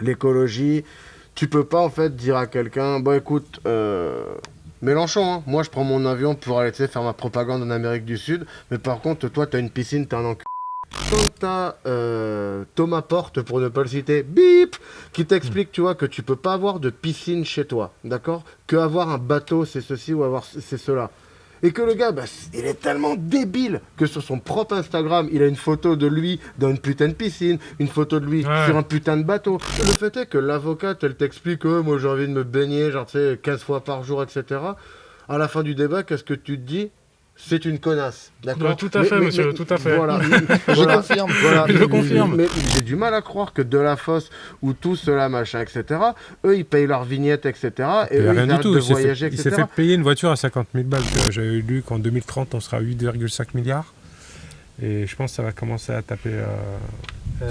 l'écologie. Tu peux pas en fait dire à quelqu'un, bon écoute, Mélenchon, hein, moi je prends mon avion pour aller tu sais, faire ma propagande en Amérique du Sud, mais par contre toi t'as une piscine, t'es un enculé. Quand t'as Thomas Porte, pour ne pas le citer, bip, qui t'explique, tu vois, que tu peux pas avoir de piscine chez toi, d'accord? Que avoir un bateau, c'est ceci ou avoir c'est cela. Et que le gars, bah, il est tellement débile que sur son propre Instagram, il a une photo de lui dans une putain de piscine, une photo de lui sur Ouais. un putain de bateau. Le fait est que l'avocate, elle t'explique, moi j'ai envie de me baigner, genre, tu sais, 15 fois par jour, etc. À la fin du débat, qu'est-ce que tu te dis? C'est une connasse, d'accord? Tout à fait, monsieur, tout à fait. Voilà, Je voilà, confirme. voilà. Je confirme. Mais j'ai du mal à croire que Delafosse ou tout cela, machin, etc., eux, ils payent leur vignette, etc., et Il n'y a eux, rien ils du arrêtent tout. de Il s'est fait, voyager, il s'est etc. fait payer une voiture à 50 000 balles. J'avais lu qu'en 2030, on sera à 8,5 milliards. Et je pense que ça va commencer à taper.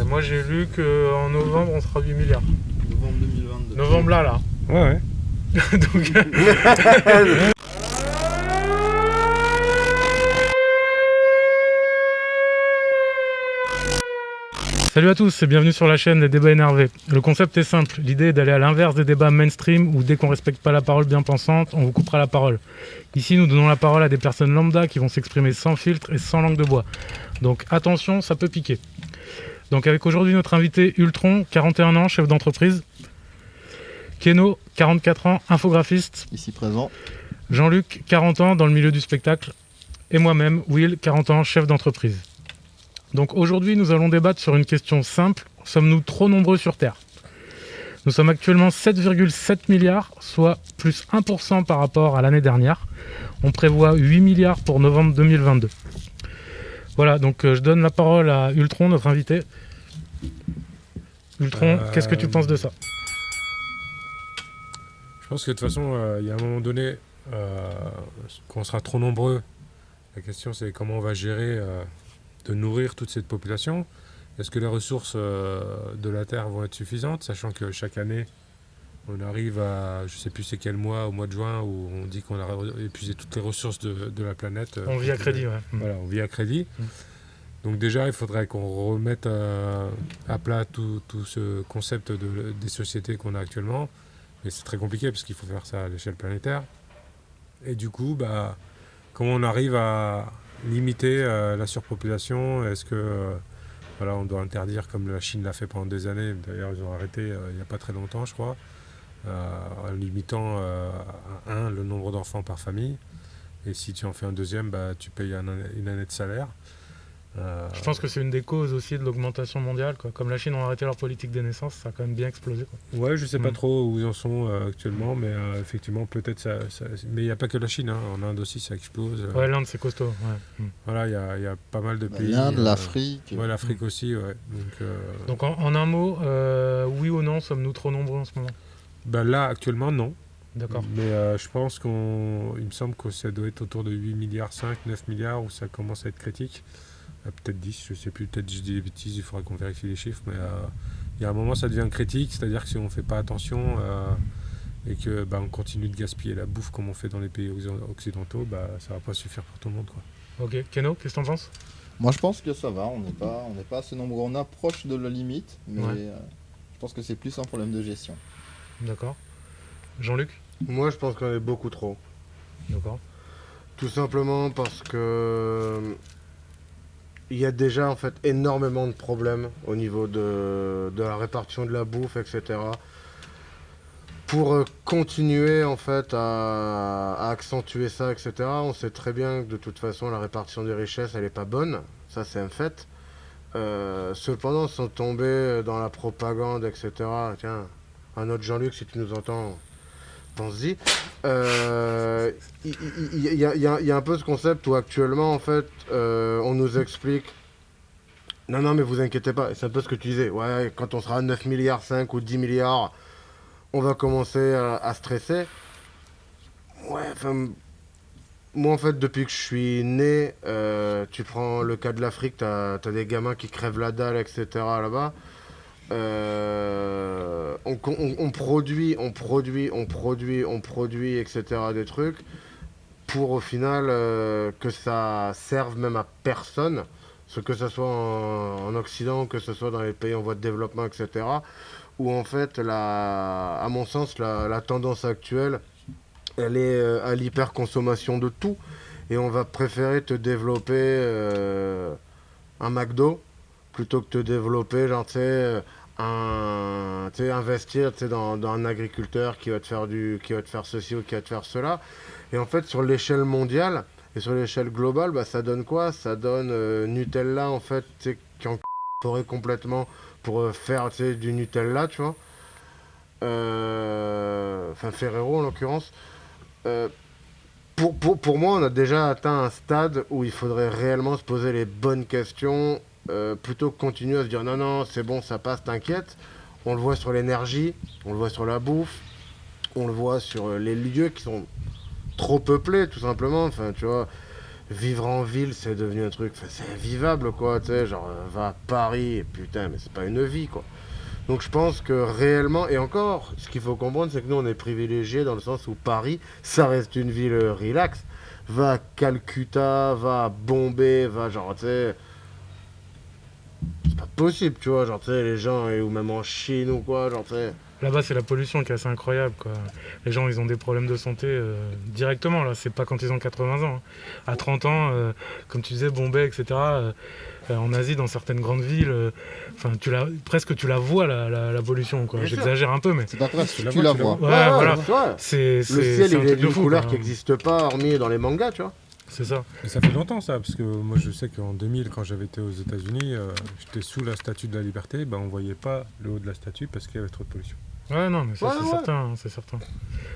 Moi, j'ai lu qu'en novembre, on sera 8 milliards. Novembre 2022. Novembre là. Ouais, ouais. Donc, salut à tous et bienvenue sur la chaîne des débats énervés. Le concept est simple, l'idée est d'aller à l'inverse des débats mainstream où dès qu'on respecte pas la parole bien pensante, on vous coupera la parole. Ici, nous donnons la parole à des personnes lambda qui vont s'exprimer sans filtre et sans langue de bois. Donc attention, ça peut piquer. Donc avec aujourd'hui notre invité Ultron, 41 ans, chef d'entreprise. Keno, 44 ans, infographiste. Ici présent. Jean-Luc, 40 ans, dans le milieu du spectacle. Et moi-même, Will, 40 ans, chef d'entreprise. Donc aujourd'hui, nous allons débattre sur une question simple. Sommes-nous trop nombreux sur Terre? Nous sommes actuellement 7,7 milliards, soit plus 1% par rapport à l'année dernière. On prévoit 8 milliards pour novembre 2022. Voilà, donc je donne la parole à Ultron, notre invité. Ultron, qu'est-ce que tu penses de ça? Je pense que de toute façon, il y a un moment donné, quand on sera trop nombreux, la question c'est comment on va gérer de nourrir toute cette population. Est-ce que les ressources de la Terre vont être suffisantes, sachant que chaque année, on arrive à, je sais plus c'est quel mois, au mois de juin, où on dit qu'on a épuisé toutes les ressources de la planète. On vit à crédit, ouais. Voilà, on vit à crédit. Donc déjà, il faudrait qu'on remette à plat tout ce concept des sociétés qu'on a actuellement. Mais c'est très compliqué parce qu'il faut faire ça à l'échelle planétaire. Et du coup, comment on arrive à limiter la surpopulation? Est-ce que voilà, on doit interdire, comme la Chine l'a fait pendant des années, d'ailleurs ils ont arrêté il n'y a pas très longtemps je crois, en limitant à 1 le nombre d'enfants par famille. Et si tu en fais un deuxième, tu payes une année de salaire. Je pense que c'est une des causes aussi de l'augmentation mondiale, quoi. Comme la Chine a arrêté leur politique des naissances, ça a quand même bien explosé, quoi. Ouais, je sais pas trop où ils en sont actuellement, mais effectivement, peut-être ça. Mais il n'y a pas que la Chine, hein. En Inde aussi, ça explose. Ouais, l'Inde, c'est costaud. Ouais. Voilà, il y a pas mal de pays. L'Inde, l'Afrique. Ouais, l'Afrique aussi, ouais. Donc en un mot, oui ou non, sommes-nous trop nombreux en ce moment? Là, actuellement, non. D'accord. Mais je pense il me semble que ça doit être autour de 8 milliards, 5, 9 milliards, où ça commence à être critique. Peut-être 10, je sais plus, peut-être je dis des bêtises, il faudra qu'on vérifie les chiffres, mais il y a un moment ça devient critique, c'est-à-dire que si on ne fait pas attention et que on continue de gaspiller la bouffe comme on fait dans les pays occidentaux, ça ne va pas suffire pour tout le monde, quoi. Ok, Keno, qu'est-ce que t'en penses? Moi je pense que ça va, on n'est pas assez nombreux. On approche de la limite, mais je pense que c'est plus un problème de gestion. D'accord. Jean-Luc? Moi, je pense qu'on est beaucoup trop. D'accord. Tout simplement parce que il y a déjà en fait énormément de problèmes au niveau de la répartition de la bouffe, etc. Pour continuer en fait à accentuer ça, etc. On sait très bien que de toute façon la répartition des richesses elle est pas bonne, ça c'est un fait. Cependant, sans tomber dans la propagande, etc. Tiens, un autre Jean-Luc, si tu nous entends, pense-y. Il y a un peu ce concept où actuellement, en fait, on nous explique. Non, mais vous inquiétez pas, c'est un peu ce que tu disais. Ouais, quand on sera à 9 milliards 5 ou 10 milliards, on va commencer à stresser. Ouais, enfin. Moi, en fait, depuis que je suis né, tu prends le cas de l'Afrique, t'as des gamins qui crèvent la dalle, etc. là-bas. On produit, etc. des trucs pour au final que ça serve même à personne, ce que ce soit en Occident, que ce soit dans les pays en voie de développement, etc. où en fait, à mon sens, la tendance actuelle, elle est à l'hyperconsommation de tout. Et on va préférer te développer un McDo plutôt que te développer, genre, tu sais, investir, tu sais, dans un agriculteur qui va te faire ceci ou qui va te faire cela. Et en fait, sur l'échelle mondiale et sur l'échelle globale, bah, ça donne quoi? Ça donne Nutella, en fait, tu sais, qui en forêt complètement pour faire, tu sais, du Nutella, tu vois. Enfin, Ferrero, en l'occurrence. Euh, pour moi, on a déjà atteint un stade où il faudrait réellement se poser les bonnes questions plutôt que continuer à se dire non, non, c'est bon, ça passe, t'inquiète. On le voit sur l'énergie, on le voit sur la bouffe, on le voit sur les lieux qui sont trop peuplés, tout simplement. Enfin, tu vois, vivre en ville, c'est devenu un truc, enfin, c'est invivable, quoi. Tu sais, genre, va à Paris, et putain, mais c'est pas une vie, quoi. Donc je pense que réellement, et encore, ce qu'il faut comprendre, c'est que nous, on est privilégiés dans le sens où Paris, ça reste une ville relax. Va à Calcutta, va à Bombay, va genre, tu sais, c'est pas possible, tu vois, genre, tu sais, les gens, ou même en Chine ou quoi, genre, tu sais. Là-bas, c'est la pollution qui est assez incroyable, quoi. Les gens, ils ont des problèmes de santé directement, là. C'est pas quand ils ont 80 ans, hein. À 30 ans, comme tu disais, Bombay, etc., en Asie, dans certaines grandes villes, presque tu la vois, la pollution, quoi. Bien sûr. J'exagère un peu, mais... C'est pas presque, la tu la vois, vois. Ouais, voilà. c'est vrai. C'est Le ciel, c'est un il est truc de d'une fou, couleur quoi. qui n'existe pas, hormis dans les mangas, tu vois. C'est ça. Et ça fait longtemps ça, parce que moi je sais qu'en 2000, quand j'avais été aux États-Unis, j'étais sous la statue de la Liberté, on voyait pas le haut de la statue parce qu'il y avait trop de pollution. Ouais, non, mais ça, Ouais, c'est ouais. certain, hein, c'est certain.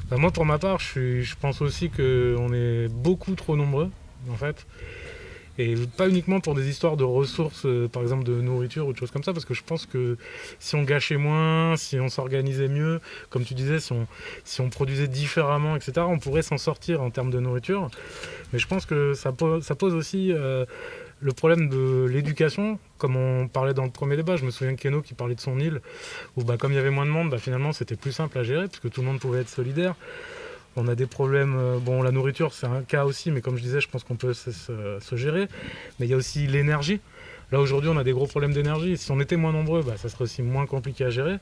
Bah, moi, pour ma part, je pense aussi qu'on est beaucoup trop nombreux, en fait. Et pas uniquement pour des histoires de ressources, par exemple de nourriture ou de choses comme ça, parce que je pense que si on gâchait moins, si on s'organisait mieux, comme tu disais, si on produisait différemment, etc., on pourrait s'en sortir en termes de nourriture. Mais je pense que ça pose aussi le problème de l'éducation, comme on parlait dans le premier débat. Je me souviens de Keno qui parlait de son île, où comme il y avait moins de monde, finalement c'était plus simple à gérer, puisque tout le monde pouvait être solidaire. On a des problèmes, la nourriture c'est un cas aussi, mais comme je disais, je pense qu'on peut se gérer. Mais il y a aussi l'énergie. Là aujourd'hui on a des gros problèmes d'énergie. Si on était moins nombreux, ça serait aussi moins compliqué à gérer.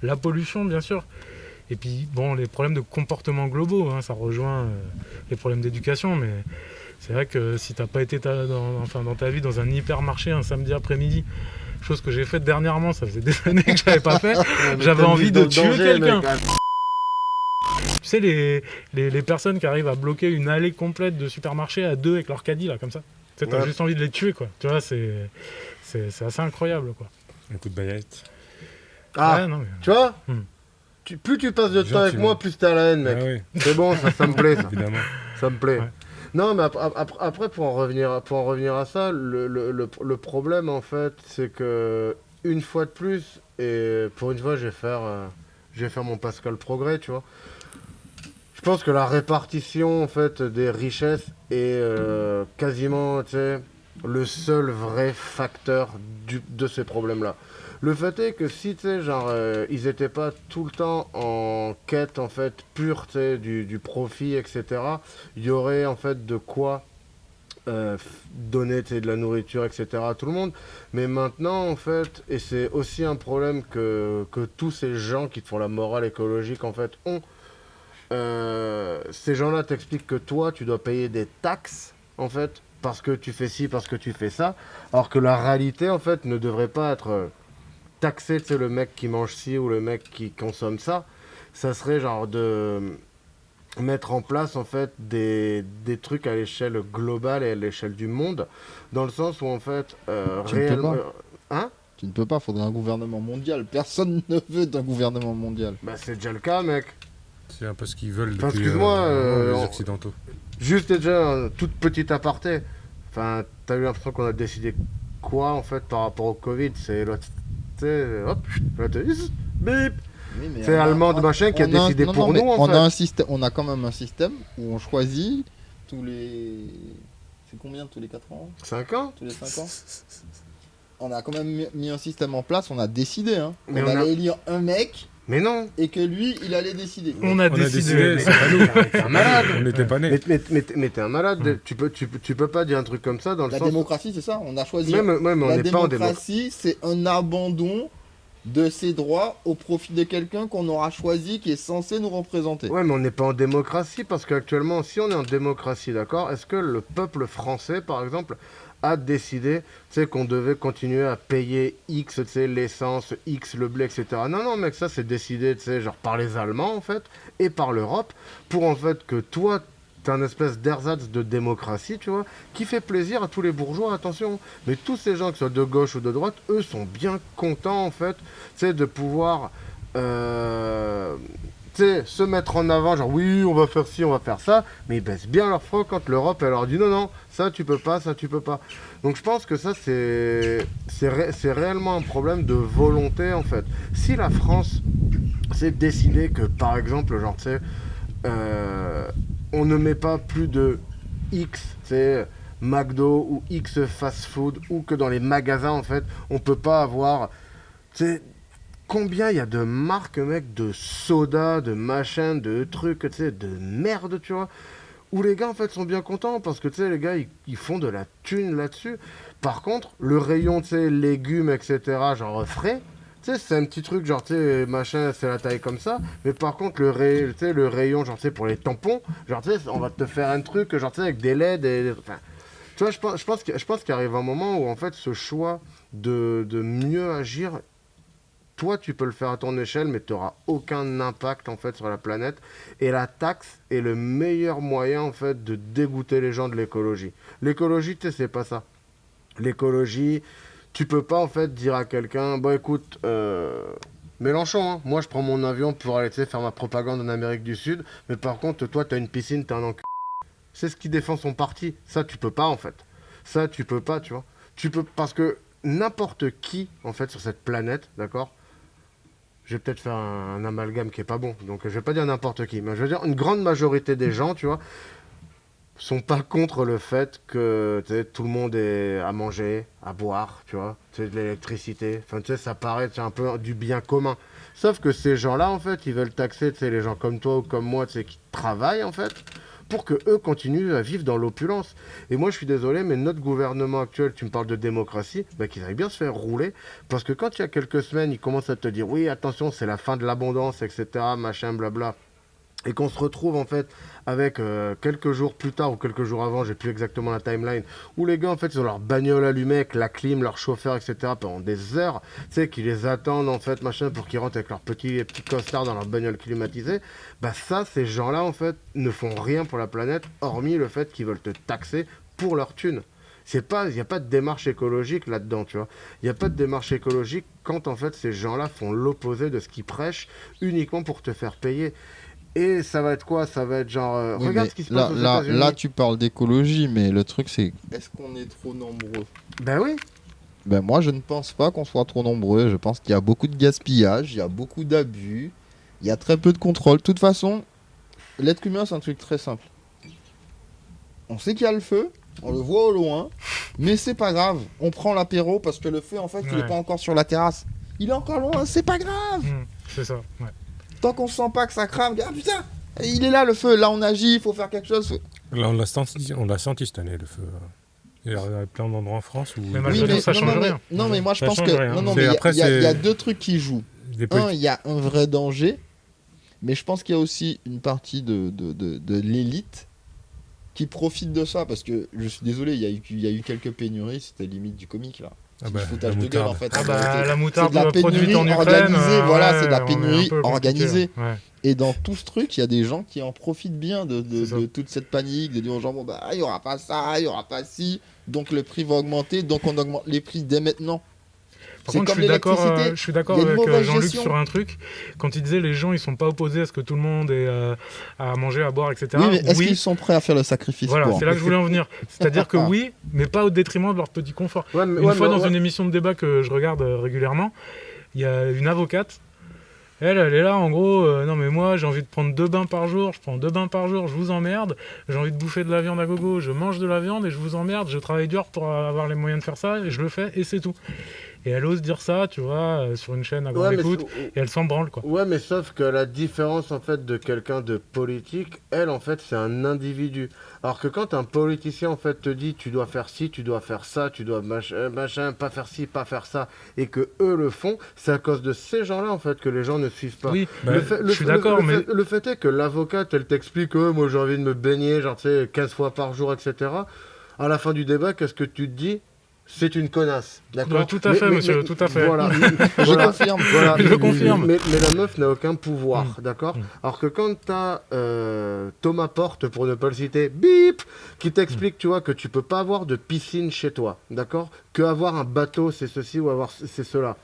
La pollution bien sûr. Et puis les problèmes de comportement globaux, hein, ça rejoint les problèmes d'éducation, mais c'est vrai que si t'as pas été dans ta vie dans un hypermarché un samedi après-midi, chose que j'ai faite dernièrement, ça faisait des années que je l'avais pas fait, j'avais envie de tuer quelqu'un. Tu sais, les personnes qui arrivent à bloquer une allée complète de supermarché à deux avec leur caddie, là, comme ça. Tu sais, t'as juste envie de les tuer, quoi. Tu vois, c'est assez incroyable, quoi. Un coup de baguette. Ah, Ouais, non, mais... tu vois Hmm. Plus tu passes de temps avec Gentiment. moi, plus t'as la haine, mec. Ah oui, C'est bon, ça me plaît, ça. évidemment. Ça me plaît. Ouais. Non, mais après, pour en revenir à ça, le problème, en fait, c'est que, une fois de plus, et pour une fois, je vais faire mon Pascal Progrès, tu vois. Je pense que la répartition, en fait, des richesses est quasiment, tu sais, le seul vrai facteur de ces problèmes-là. Le fait est que si, tu sais, genre, ils étaient pas tout le temps en quête, en fait, pure, tu sais, du profit, etc., il y aurait, en fait, de quoi donner, tu sais, de la nourriture, etc., à tout le monde. Mais maintenant, en fait, et c'est aussi un problème que tous ces gens qui te font la morale écologique, en fait, ont, ces gens-là t'expliquent que toi, tu dois payer des taxes, en fait, parce que tu fais ci, parce que tu fais ça, alors que la réalité, en fait, ne devrait pas être taxer, tu sais, le mec qui mange ci ou le mec qui consomme ça. Ça serait genre de mettre en place, en fait, des trucs à l'échelle globale et à l'échelle du monde, dans le sens où, en fait, Tu ne peux pas. Hein? Tu ne peux pas, faudrait un gouvernement mondial. Personne ne veut d'un gouvernement mondial. Bah, c'est déjà le cas, mec. C'est un peu ce qu'ils veulent Enfin, depuis excuse-moi, les on- Occidentaux. Juste déjà, toute petite aparté. Enfin, t'as eu l'impression qu'on a décidé quoi, en fait, par rapport au Covid? C'est l'autre. Tu sais, hop, bip! Oui, mais C'est on a- allemand de on- machin qui a on a- décidé non, pour non, mais nous, en on fait. a un système, on a quand même un système où on choisit tous les... C'est combien tous les 4 ans? 5 ans? Tous les 5 ans? On a quand même mis un système en place, on a décidé, hein. Mais on on a- allait élire un mec Mais non! et que lui, il allait décider. On a décidé. c'est pas nous. T'es un malade! On n'était pas nés. Mais t'es un malade, Ouais. tu peux pas dire un truc comme ça dans le La sens. démocratie, c'est ça, on a choisi. Même on La n'est pas en démocratie. démocratie, c'est un abandon de ses droits au profit de quelqu'un qu'on aura choisi qui est censé nous représenter. Ouais, mais on n'est pas en démocratie parce qu'actuellement, si on est en démocratie, d'accord, est-ce que le peuple français, par exemple, a décidé, tu sais, qu'on devait continuer à payer X, tu sais, l'essence, X, le blé, etc. Non, non, mec, ça c'est décidé, tu sais, genre par les Allemands, en fait, et par l'Europe, pour en fait que toi, t'as un espèce d'ersatz de démocratie, tu vois, qui fait plaisir à tous les bourgeois, attention. Mais tous ces gens, que ce soit de gauche ou de droite, eux sont bien contents, en fait, tu sais, de pouvoir... tu sais, se mettre en avant, genre oui, on va faire ci, on va faire ça, mais ils baissent bien leur front quand l'Europe elle leur dit non, non, ça tu peux pas, ça tu peux pas. Donc je pense que ça c'est réellement un problème de volonté en fait. Si la France s'est décidée que par exemple, genre tu sais, on ne met pas plus de X, tu sais, McDo ou X fast food, ou que dans les magasins en fait, on peut pas avoir, tu sais, combien il y a de marques, mec, de soda, de machin, de trucs, tu sais, de merde, tu vois, où les gars, en fait, sont bien contents, parce que, tu sais, les gars, ils font de la thune là-dessus. Par contre, le rayon, tu sais, légumes, etc., genre frais, tu sais, c'est un petit truc, genre, tu sais, machin, c'est la taille comme ça, mais par contre, tu sais, le rayon, genre, tu sais, pour les tampons, genre, tu sais, on va te faire un truc, genre, tu sais, avec des LED, enfin, tu vois, je pense qu'il arrive un moment où, en fait, ce choix de mieux agir, toi, tu peux le faire à ton échelle, mais tu n'auras aucun impact en fait sur la planète. Et la taxe est le meilleur moyen en fait de dégoûter les gens de l'écologie. L'écologie, tu sais, c'est pas ça. L'écologie, tu peux pas en fait dire à quelqu'un, bon écoute, Mélenchon, hein, moi je prends mon avion pour aller tu sais, faire ma propagande en Amérique du Sud, mais par contre, toi, tu as une piscine, t'es un enculé. C'est ce qui défend son parti. Ça, tu peux pas en fait. Ça, tu peux pas, tu vois. Tu peux parce que n'importe qui en fait sur cette planète, d'accord, je vais peut-être faire un amalgame qui est pas bon, donc je vais pas dire n'importe qui, mais je veux dire une grande majorité des gens, tu vois, sont pas contre le fait que tu sais, tout le monde ait à manger, à boire, tu vois, tu sais, de l'électricité, enfin tu sais, ça paraît tu sais, un peu du bien commun. Sauf que ces gens-là, en fait, ils veulent taxer, tu sais, les gens comme toi ou comme moi, tu sais, qui travaillent, en fait, pour que eux continuent à vivre dans l'opulence. Et moi, je suis désolé, mais notre gouvernement actuel, tu me parles de démocratie, bah, qu'ils aillent bien se faire rouler, parce que quand il y a quelques semaines, ils commencent à te dire, oui, attention, c'est la fin de l'abondance, etc., machin, blabla, et qu'on se retrouve en fait avec quelques jours plus tard ou quelques jours avant, j'ai plus exactement la timeline, où les gars en fait ils ont leur bagnole allumée avec la clim, leur chauffeur, etc. pendant des heures, tu sais, qui les attendent en fait, machin, pour qu'ils rentrent avec leurs petits costards dans leur bagnole climatisée. Bah ça, ces gens-là en fait ne font rien pour la planète, hormis le fait qu'ils veulent te taxer pour leur thune. Il n'y a pas de démarche écologique là-dedans, tu vois. Il n'y a pas de démarche écologique quand en fait ces gens-là font l'opposé de ce qu'ils prêchent uniquement pour te faire payer. Et ça va être quoi? Ça va être genre... Oui, regarde mais ce qui se passe aux États-Unis. là, tu parles d'écologie, mais le truc, c'est est-ce qu'on est trop nombreux? Ben oui. Ben moi, je ne pense pas qu'on soit trop nombreux. Je pense qu'il y a beaucoup de gaspillage, il y a beaucoup d'abus, il y a très peu de contrôle. De toute façon, l'être humain, c'est un truc très simple. On sait qu'il y a le feu, on le voit au loin, mais c'est pas grave. On prend l'apéro parce que le feu, en fait, il n'est pas encore sur la terrasse. Il est encore loin, c'est pas grave. C'est ça, ouais. Tant qu'on sent pas que ça crame, ah putain, il est là le feu, là on agit, il faut faire quelque chose. Là, on l'a senti cette année, le feu. Il y a plein d'endroits en France où... Mais malgré tout, ça change rien. Non, mais moi je Ça pense change que... rien. Non, mais il y a deux trucs qui jouent. Un, il y a un vrai danger, mais je pense qu'il y a aussi une partie de l'élite qui profite de ça, parce que je suis désolé, il y a eu quelques pénuries, c'était limite du comique là. Ah bah, foutage de gueule en fait. La moutarde c'est de la pénurie produite en Ukraine, organisée, voilà, c'est de la on est pénurie un peu organisée. compliqué, ouais. Et dans tout ce truc, il y a des gens qui en profitent bien de toute cette panique, de dire aux gens, bon bah il y aura pas ça, il y aura pas ci, donc le prix va augmenter, donc on augmente les prix dès maintenant. Par contre, je suis d'accord il y a une avec mauvaise Jean-Luc gestion. sur un truc. Quand il disait les gens ils sont pas opposés à ce que tout le monde ait à manger, à boire, etc. Oui, mais est-ce qu'ils sont prêts à faire le sacrifice Voilà, pour c'est là que je voulais en venir. C'est-à-dire que oui, mais pas au détriment de leur petit confort. Une fois dans une émission de débat que je regarde régulièrement, il y a une avocate. Elle est là, en gros, non mais moi j'ai envie de prendre 2 bains par jour, je prends 2 bains par jour, je vous emmerde, j'ai envie de bouffer de la viande à gogo, je mange de la viande et je vous emmerde, je travaille dur pour avoir les moyens de faire ça et je le fais et c'est tout. et elle ose dire ça, tu vois, sur une chaîne à grande Ouais, mais écoute, et elle s'en branle, quoi. ouais, mais sauf que la différence en fait de quelqu'un de politique, elle en fait c'est un individu. Alors que quand un politicien en fait te dit tu dois faire ci, tu dois faire ça, tu dois machin, pas faire ci, pas faire ça, et que eux le font, c'est à cause de ces gens-là en fait que les gens ne suivent pas. Oui, je suis Le- d'accord, le mais fait, le fait est que l'avocate elle t'explique moi j'ai envie de me baigner, genre tu sais, 15 fois par jour, etc. À la fin du débat, qu'est-ce que tu te dis? C'est une connasse, d'accord? tout à fait, monsieur, tout à fait. Voilà, Je voilà. confirme. Voilà, Je confirme. Mais la meuf n'a aucun pouvoir, d'accord? Mm. Alors que quand t'as Thomas Porte, pour ne pas le citer, bip, qui t'explique, tu vois, que tu peux pas avoir de piscine chez toi, d'accord? Que avoir un bateau, c'est ceci ou avoir c'est cela.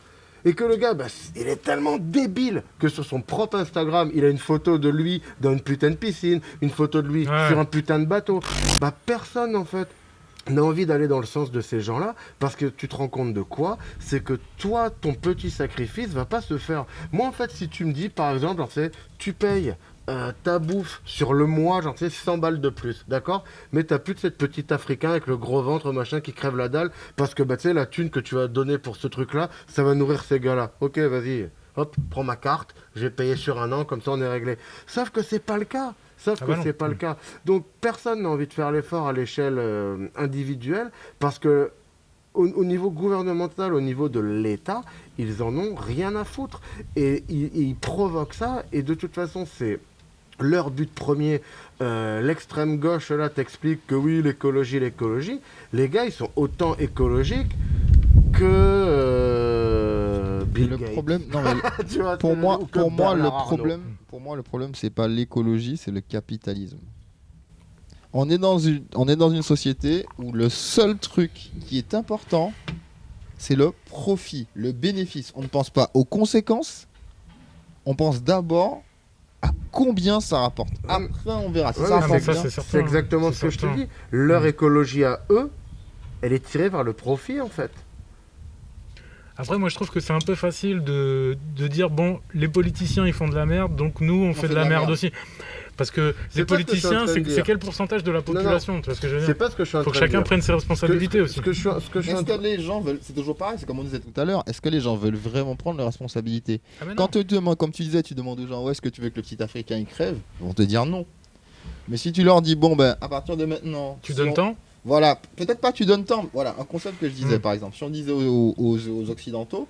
Et que le gars, bah, il est tellement débile que sur son propre Instagram, il a une photo de lui dans une putain de piscine, une photo de lui Ouais. sur un putain de bateau. Bah, personne, en fait, n'a envie d'aller dans le sens de ces gens-là, parce que tu te rends compte de quoi? C'est que toi, ton petit sacrifice va pas se faire. Moi, en fait, si tu me dis, par exemple, genre, tu sais, tu payes ta bouffe sur le mois, genre, tu sais, 100 balles de plus, d'accord? Mais t'as plus de cette petite africain avec le gros ventre, machin, qui crève la dalle, parce que, bah, tu sais, la thune que tu vas donner pour ce truc-là, ça va nourrir ces gars-là. Ok, vas-y, hop, prends ma carte, j'ai payé sur un an, comme ça on est réglé. Sauf que c'est pas le cas. Sauf Ah que bah non. c'est pas le cas. Donc personne n'a envie de faire l'effort à l'échelle individuelle parce que au niveau gouvernemental, au niveau de l'État, ils en ont rien à foutre. Et ils provoquent ça. Et de toute façon, c'est leur but premier. L'extrême gauche, là, t'explique que oui, l'écologie, l'écologie. Les gars, ils sont autant écologiques que Bill Le Gates. problème, non, mais Tu vois, pour moi, ou que pour moi, le Bernard Arnault. problème, le problème, c'est pas l'écologie, c'est le capitalisme. On est dans une société où le seul truc qui est important, c'est le profit, le bénéfice. On ne pense pas aux conséquences. On pense d'abord à combien ça rapporte. Après, on verra. Si Ouais, ça mais rapporte ça, bien. c'est certain. C'est exactement C'est ce que je te certain. dis. Leur écologie à eux, elle est tirée vers le profit en fait. Après, moi, je trouve que c'est un peu facile de dire, bon, les politiciens, ils font de la merde, donc nous, on fait de la merde aussi. Parce que C'est les pas ce que je suis en politiciens, train de c'est dire. quel pourcentage de la population, tu vois ce que je veux C'est dire? pas ce que je suis en Faut train que de chacun dire. prenne ses responsabilités aussi. Ce que je suis en Est-ce train que les gens veulent, c'est toujours pareil, c'est comme on disait tout à l'heure, est-ce que les gens veulent vraiment prendre leurs responsabilités? Ah, mais non. Quand tu demandes, comme tu disais, tu demandes aux gens, où est-ce que tu veux que le petit Africain il crève? Ils vont te dire non. Mais si tu leur dis, bon ben, à partir de maintenant, Tu si donnes on- temps? Voilà, peut-être pas tu donnes temps. Voilà, un concept que je disais Mm. par exemple. Si on disait aux Occidentaux,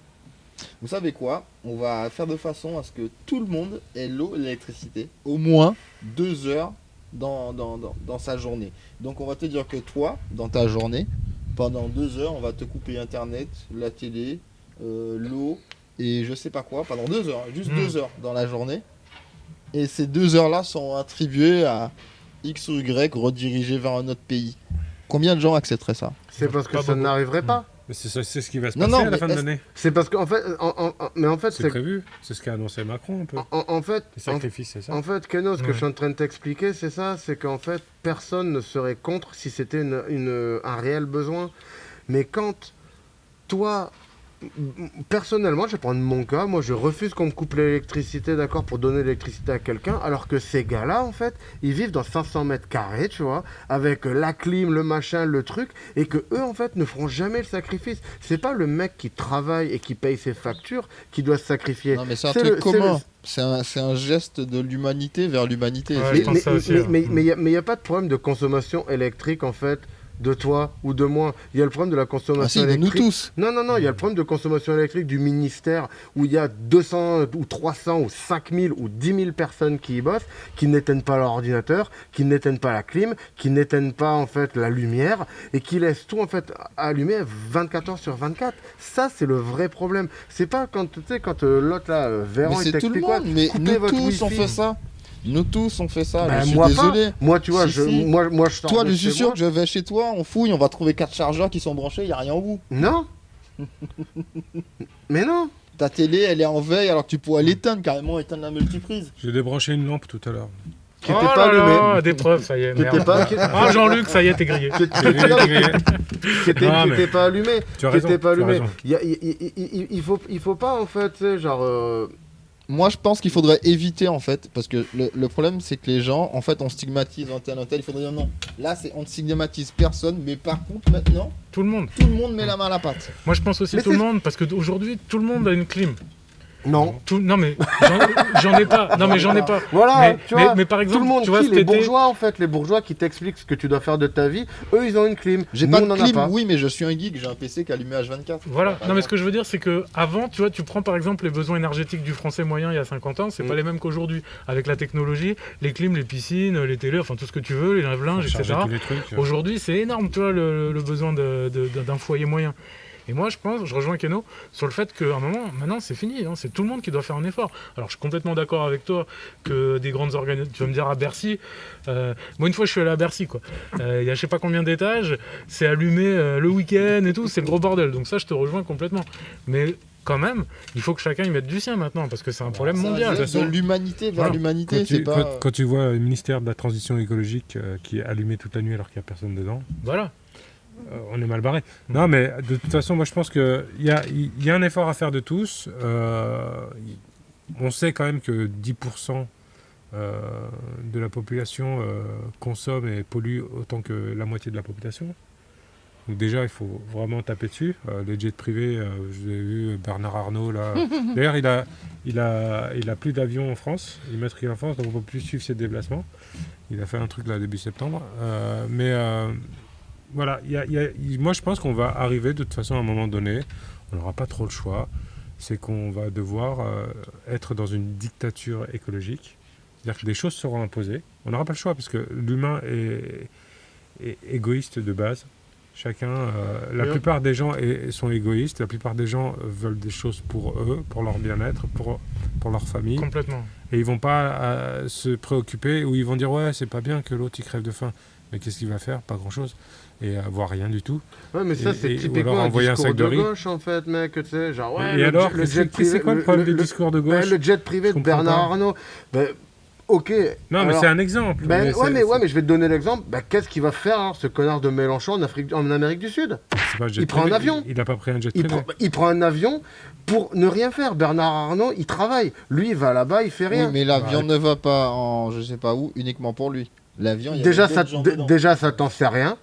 vous savez quoi? On va faire de façon à ce que tout le monde ait l'eau et l'électricité au moins 2 heures dans sa journée. Donc on va te dire que toi, dans ta journée, pendant 2 heures, on va te couper Internet, la télé, l'eau et je sais pas quoi, pendant 2 heures, juste Mm. 2 heures dans la journée. Et ces 2 heures-là sont attribuées à X ou Y redirigées vers un autre pays. Combien de gens accepteraient ça? C'est parce que Pas ça beaucoup. n'arriverait pas. Mais c'est ce qui va se Non, passer non, à la mais fin de est-ce- l'année. C'est parce qu'en fait, mais en fait, C'est c'est prévu. C'est ce qu'a annoncé Macron un peu. en fait, Les sacrifices, c'est ça. en fait, Keno, ce que Ouais. je suis en train de t'expliquer, c'est ça, c'est qu'en fait, personne ne serait contre si c'était un réel besoin. Mais quand toi, personnellement, je vais prendre mon cas, moi je refuse qu'on me coupe l'électricité, d'accord, pour donner l'électricité à quelqu'un, alors que ces gars-là, en fait, ils vivent dans 500 mètres carrés, tu vois, avec la clim, le machin, le truc, et que eux, en fait, ne feront jamais le sacrifice. C'est pas le mec qui travaille et qui paye ses factures qui doit se sacrifier. Non, mais c'est un C'est truc le- commun. C'est un geste de l'humanité vers l'humanité. Ouais, C'est- je pense ça aussi, ouais. Mais il n'y a pas de problème de consommation électrique, en fait, de toi ou de moi. Il y a le problème de la Ah consommation si, de nous électrique. tous. Non, il y a le problème de consommation électrique du ministère où il y a 200 ou 300 ou 5000 ou 10 000 personnes qui y bossent, qui n'éteignent pas leur ordinateur, qui n'éteignent pas la clim, qui n'éteignent pas en fait la lumière et qui laissent tout en fait allumé 24 heures sur 24. Ça, c'est le vrai problème. c'est pas quand tu sais quand l'autre là, Mais Véran, il c'est tout le t'explique quoi, monde. Mais coupez nous votre tous, on wifi. fait ça. Nous tous, on fait ça. Ben, je suis moi désolé. pas. Moi, tu vois, Si, si. moi, je sors Toi, de je chez suis sûr moi. que je vais chez toi, on fouille, on va trouver 4 chargeurs qui sont branchés, il n'y a rien au bout. Non. Mais non. Ta télé, elle est en veille alors que tu pourrais l'éteindre, carrément éteindre la multiprise. J'ai débranché une lampe tout à l'heure. Qui était Oh pas là allumé. là, des preuves, ça y est, Qui était merde. pas. Qui Ah, Jean-Luc, ça y est, t'es grillé. qui- J'ai grillé. qui était Non, qui mais- était pas allumé. Tu as Qui raison. était pas tu as allumé. raison. Il faut pas en fait, tu sais, genre Moi, je pense qu'il faudrait éviter, en fait, parce que le problème, c'est que les gens, en fait, on stigmatise un tel. Il faudrait dire non. Là, on ne stigmatise personne, mais par contre, maintenant, Tout le monde. tout le monde met la main à la pâte. Moi, je pense aussi Mais tout le c'est- monde, parce qu'aujourd'hui, tout le monde a une clim. Non. Non, mais j'en ai pas. Non, mais j'en ai pas. Voilà, Mais, tu vois, mais par exemple, tout le monde, tu vois, les cet été, bourgeois en fait, les bourgeois qui t'expliquent ce que tu dois faire de ta vie, eux ils ont une clim. J'ai Nous, pas on de en a clim, pas. oui, mais je suis un geek, j'ai un PC qui est allumé H24. Voilà, non mais ce que je veux dire c'est que avant, tu vois, tu prends par exemple les besoins énergétiques du français moyen il y a 50 ans, c'est pas les mêmes qu'aujourd'hui. Avec la technologie, les clims, les piscines, les télés, enfin tout ce que tu veux, les lave-linges, Charger etc. tous les trucs. Aujourd'hui c'est énorme, tu vois, le besoin d'un foyer moyen. Et moi je rejoins Keno sur le fait qu'à un moment, maintenant c'est fini, hein, c'est tout le monde qui doit faire un effort. Alors je suis complètement d'accord avec toi que des grandes organisations, tu vas me dire à Bercy, moi une fois je suis allé à Bercy quoi, il y a je sais pas combien d'étages, c'est allumé le week-end et tout, c'est le gros bordel, donc ça je te rejoins complètement. Mais quand même, il faut que chacun y mette du sien maintenant, parce que c'est un problème mondial. De l'humanité vers Voilà. l'humanité, c'est pas. Quand tu vois le ministère de la Transition écologique qui est allumé toute la nuit alors qu'il n'y a personne dedans, Voilà. on est mal barré. Non, mais de toute façon, moi je pense qu'il y a un effort à faire de tous. On sait quand même que 10% de la population consomme et pollue autant que la moitié de la population. Donc déjà, il faut vraiment taper dessus. Les jets privés, j'ai vu Bernard Arnault là. D'ailleurs, il a plus d'avions en France. Il matricule en France, donc on ne peut plus suivre ses déplacements. Il a fait un truc là début septembre. Voilà, moi je pense qu'on va arriver de toute façon à un moment donné. On n'aura pas trop le choix. C'est qu'on va devoir être dans une dictature écologique. C'est-à-dire que des choses seront imposées. On n'aura pas le choix parce que l'humain est égoïste de base. Chacun, la plupart des gens sont égoïstes, la plupart des gens veulent des choses pour eux, pour leur bien-être, pour leur famille. Complètement. Et ils vont pas se préoccuper, ou ils vont dire ouais, c'est pas bien que l'autre il crève de faim. Mais qu'est-ce qu'il va faire? Pas grand-chose. Et voire rien du tout. Ouais, mais ça, c'est ou typiquement alors un envoyer un discours sac de de riz. gauche, en fait, mec, tu sais, genre, ouais, Et alors, le jet privé... c'est quoi le problème des discours de gauche? Le jet privé Je de comprends Bernard pas. Arnault, ben, ok. Non, mais alors, c'est un exemple. ben, mais mais je vais te donner l'exemple. Ben, qu'est-ce qu'il va faire, alors, ce connard de Mélenchon en Amérique du Sud? c'est pas un jet il prend privé. un avion. Il n'a pas pris un jet il privé. il prend un avion pour ne rien faire. Bernard Arnault, il travaille. Lui, il va là-bas, il fait rien. Oui, mais l'avion ne va pas en je sais pas où uniquement pour lui. L'avion, il y a Déjà, d'autres gens dedans. ça t'en sait rien.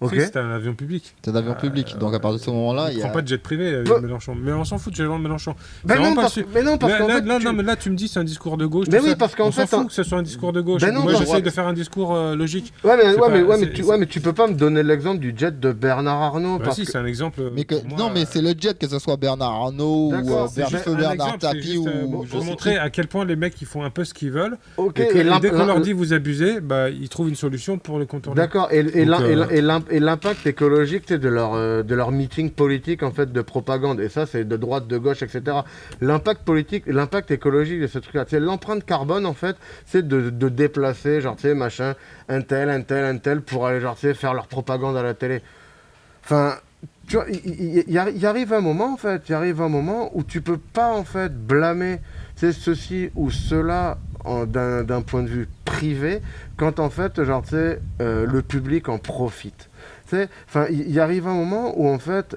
Ok. Si, c'était un avion public. C'est un avion public, donc à partir de ce moment-là, Il il y prend a. pas de jet privé, Peu- Mélenchon. Mais on s'en fout de Mélenchon. Ben C'est non, vraiment pas parce, su- mais non, parce Là, qu'en là, fait, non, mais là, tu me dis c'est un discours de gauche. Mais tout oui, ça. parce qu'en on s'en fait, fout que ce soit un discours de gauche. Ben non, Moi, non, j'essaie ouais. de faire un discours logique. Ouais, C'est pas- mais tu peux pas me donner l'exemple du jet de Bernard Arnault. Bah parce si, que... c'est un exemple. Mais que... pour moi, non, mais c'est le jet, que ce soit Bernard Arnault ou D'accord, c'est Feu juste un Bernard exemple, c'est Tapie juste, ou. pour montrer à quel point les mecs ils font un peu ce qu'ils veulent. Ok, Et dès qu'on leur l'im- dit vous abusez, bah, ils trouvent une solution pour le contourner. D'accord, et l'impact écologique tu sais, de leur meeting politique en fait de propagande, et ça c'est de droite, de gauche, etc. L'impact politique, l'impact écologique de ce truc-là, c'est l'empreinte carbone en fait, c'est de déplacer, genre tu sais, machin, un tel, pour aller genre tu sais, faire leur propagande à la télé. Enfin, tu vois, il arrive un moment en fait, où tu peux pas en fait blâmer tu sais, ceci ou cela d'un point de vue privé, quand en fait, genre, tu sais, le public en profite. Tu sais, enfin, il arrive un moment où en fait,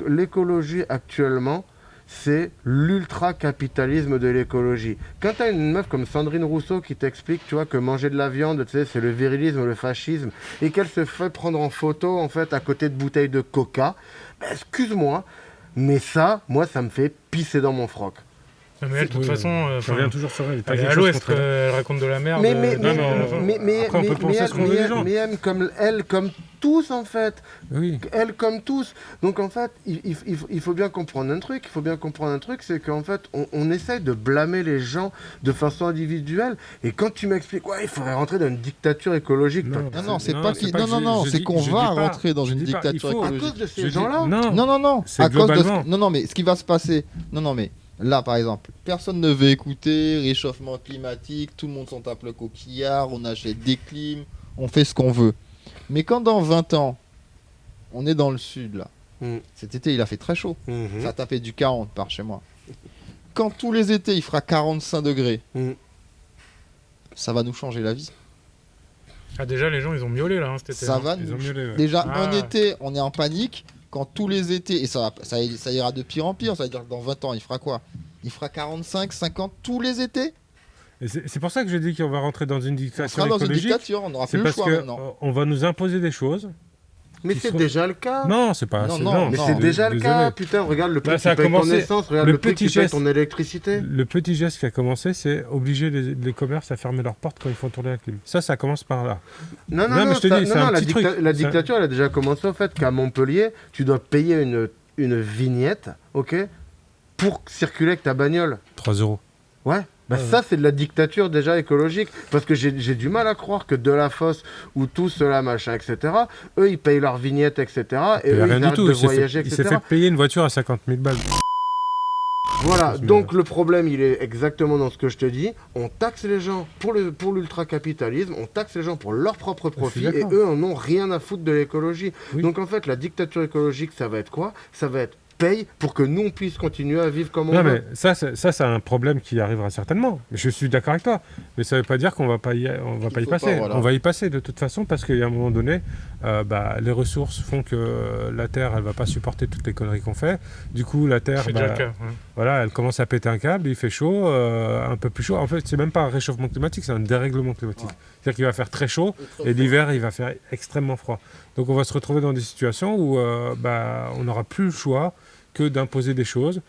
l'écologie actuellement, c'est l'ultra-capitalisme de l'écologie. Quand tu as une meuf comme Sandrine Rousseau qui t'explique, tu vois, que manger de la viande, tu sais, c'est le virilisme, le fascisme, et qu'elle se fait prendre en photo, en fait, à côté de bouteilles de coca, ben, excuse-moi, mais ça, moi, ça me fait pisser dans mon froc. Non, mais elle, de toute façon, je reviens toujours sur elle. T'as elle est quelque à chose l'ouest, contre elle. elle raconte de la merde. Mais Après, on peut penser ce qu'on veut des gens. elle comme tous en fait, Oui. elle comme tous. Donc en fait, il faut bien comprendre un truc. C'est qu'en fait, on essaye de blâmer les gens de façon individuelle. Et quand tu m'expliques, ouais, il faudrait rentrer dans une dictature écologique. Non, c'est Non, pas c'est qui. pas Non, que non, je- non, je c'est dis- qu'on je va dis pas- rentrer dans je une dis pas, il dictature faut- à écologique. cause de Je ces dis- gens-là. Non. Non, non, non. C'est À cause de globalement. Non, non, mais ce qui va se passer. Non, non, mais là, par exemple, personne ne veut écouter réchauffement climatique. Tout le monde s'en tape le coquillard. On achète des clims. On fait ce qu'on veut. Mais quand dans 20 ans, on est dans le sud là. Mm. Cet été, il a fait très chaud. Mhm. Ça a tapé du 40 par chez moi. Quand tous les étés, il fera 45 degrés, Mm. ça va nous changer la vie. Ah, déjà, les gens, ils ont miaulé là, hein, cet été. Ça hein. va Ils nous ont miaulé, ouais. Déjà, Ah. un été, on est en panique. Quand tous les étés, et ça ira de pire en pire, ça veut dire que dans 20 ans, il fera quoi? Il fera 45, 50 tous les étés. Et c'est pour ça que je dis qu'on va rentrer dans une On dictature sera dans une écologique. dictature, on n'aura C'est plus le parce choix que maintenant. on va nous imposer des choses. Mais Qui c'est sont- déjà le cas. Non, c'est pas. Non, c'est- non, Mais non, c'est déjà le désolé. cas. Putain, regarde le prix Là, que ça a tu payes ton commencé- essence, regarde le le prix que petit tu payes geste. ton électricité. Le petit geste qui a commencé, c'est obliger les commerces à fermer leurs portes quand ils font tourner la clim. Ça commence par là. Non, Non, mais je te dis, c'est un la, petit truc. la C'est un- dictature, elle a déjà commencé au fait qu'à Montpellier, tu dois payer une vignette, ok, pour circuler avec ta bagnole. 3 euros. Ouais. Bah Ouais. ça, c'est de la dictature déjà écologique. Parce que j'ai du mal à croire que Delafosse ou tout cela, machin, etc., eux, ils payent leur vignette, etc., et Il eux, a ils rien du arrêtent tout. de Il s'est voyager, fait, il s'est etc. fait payer une voiture à 50 000 balles. Voilà, Mais- donc le problème, il est exactement dans ce que je te dis. On taxe les gens pour l'ultracapitalisme, on taxe les gens pour leur propre suis profit, et d'accord. eux en ont rien à foutre de l'écologie. Oui. Donc en fait, la dictature écologique, ça va être quoi? Ça va être paye pour que nous, on puisse continuer à vivre comme on Non, veut. mais ça, c'est un problème qui arrivera certainement. Je suis d'accord avec toi. Mais ça ne veut pas dire qu'on va pas y faut passer. pas, voilà. On va y passer de toute façon parce qu'à un moment donné, les ressources font que la Terre, elle va pas supporter toutes les conneries qu'on fait. Du coup, la Terre, C'est déjà le cas. Ouais. voilà, elle commence à péter un câble, il fait chaud, un peu plus chaud. En fait, c'est même pas un réchauffement climatique, c'est un dérèglement climatique. Ouais. C'est-à-dire qu'il va faire très chaud et l'hiver, il va faire extrêmement froid. Donc on va se retrouver dans des situations où on n'aura plus le choix que d'imposer des choses,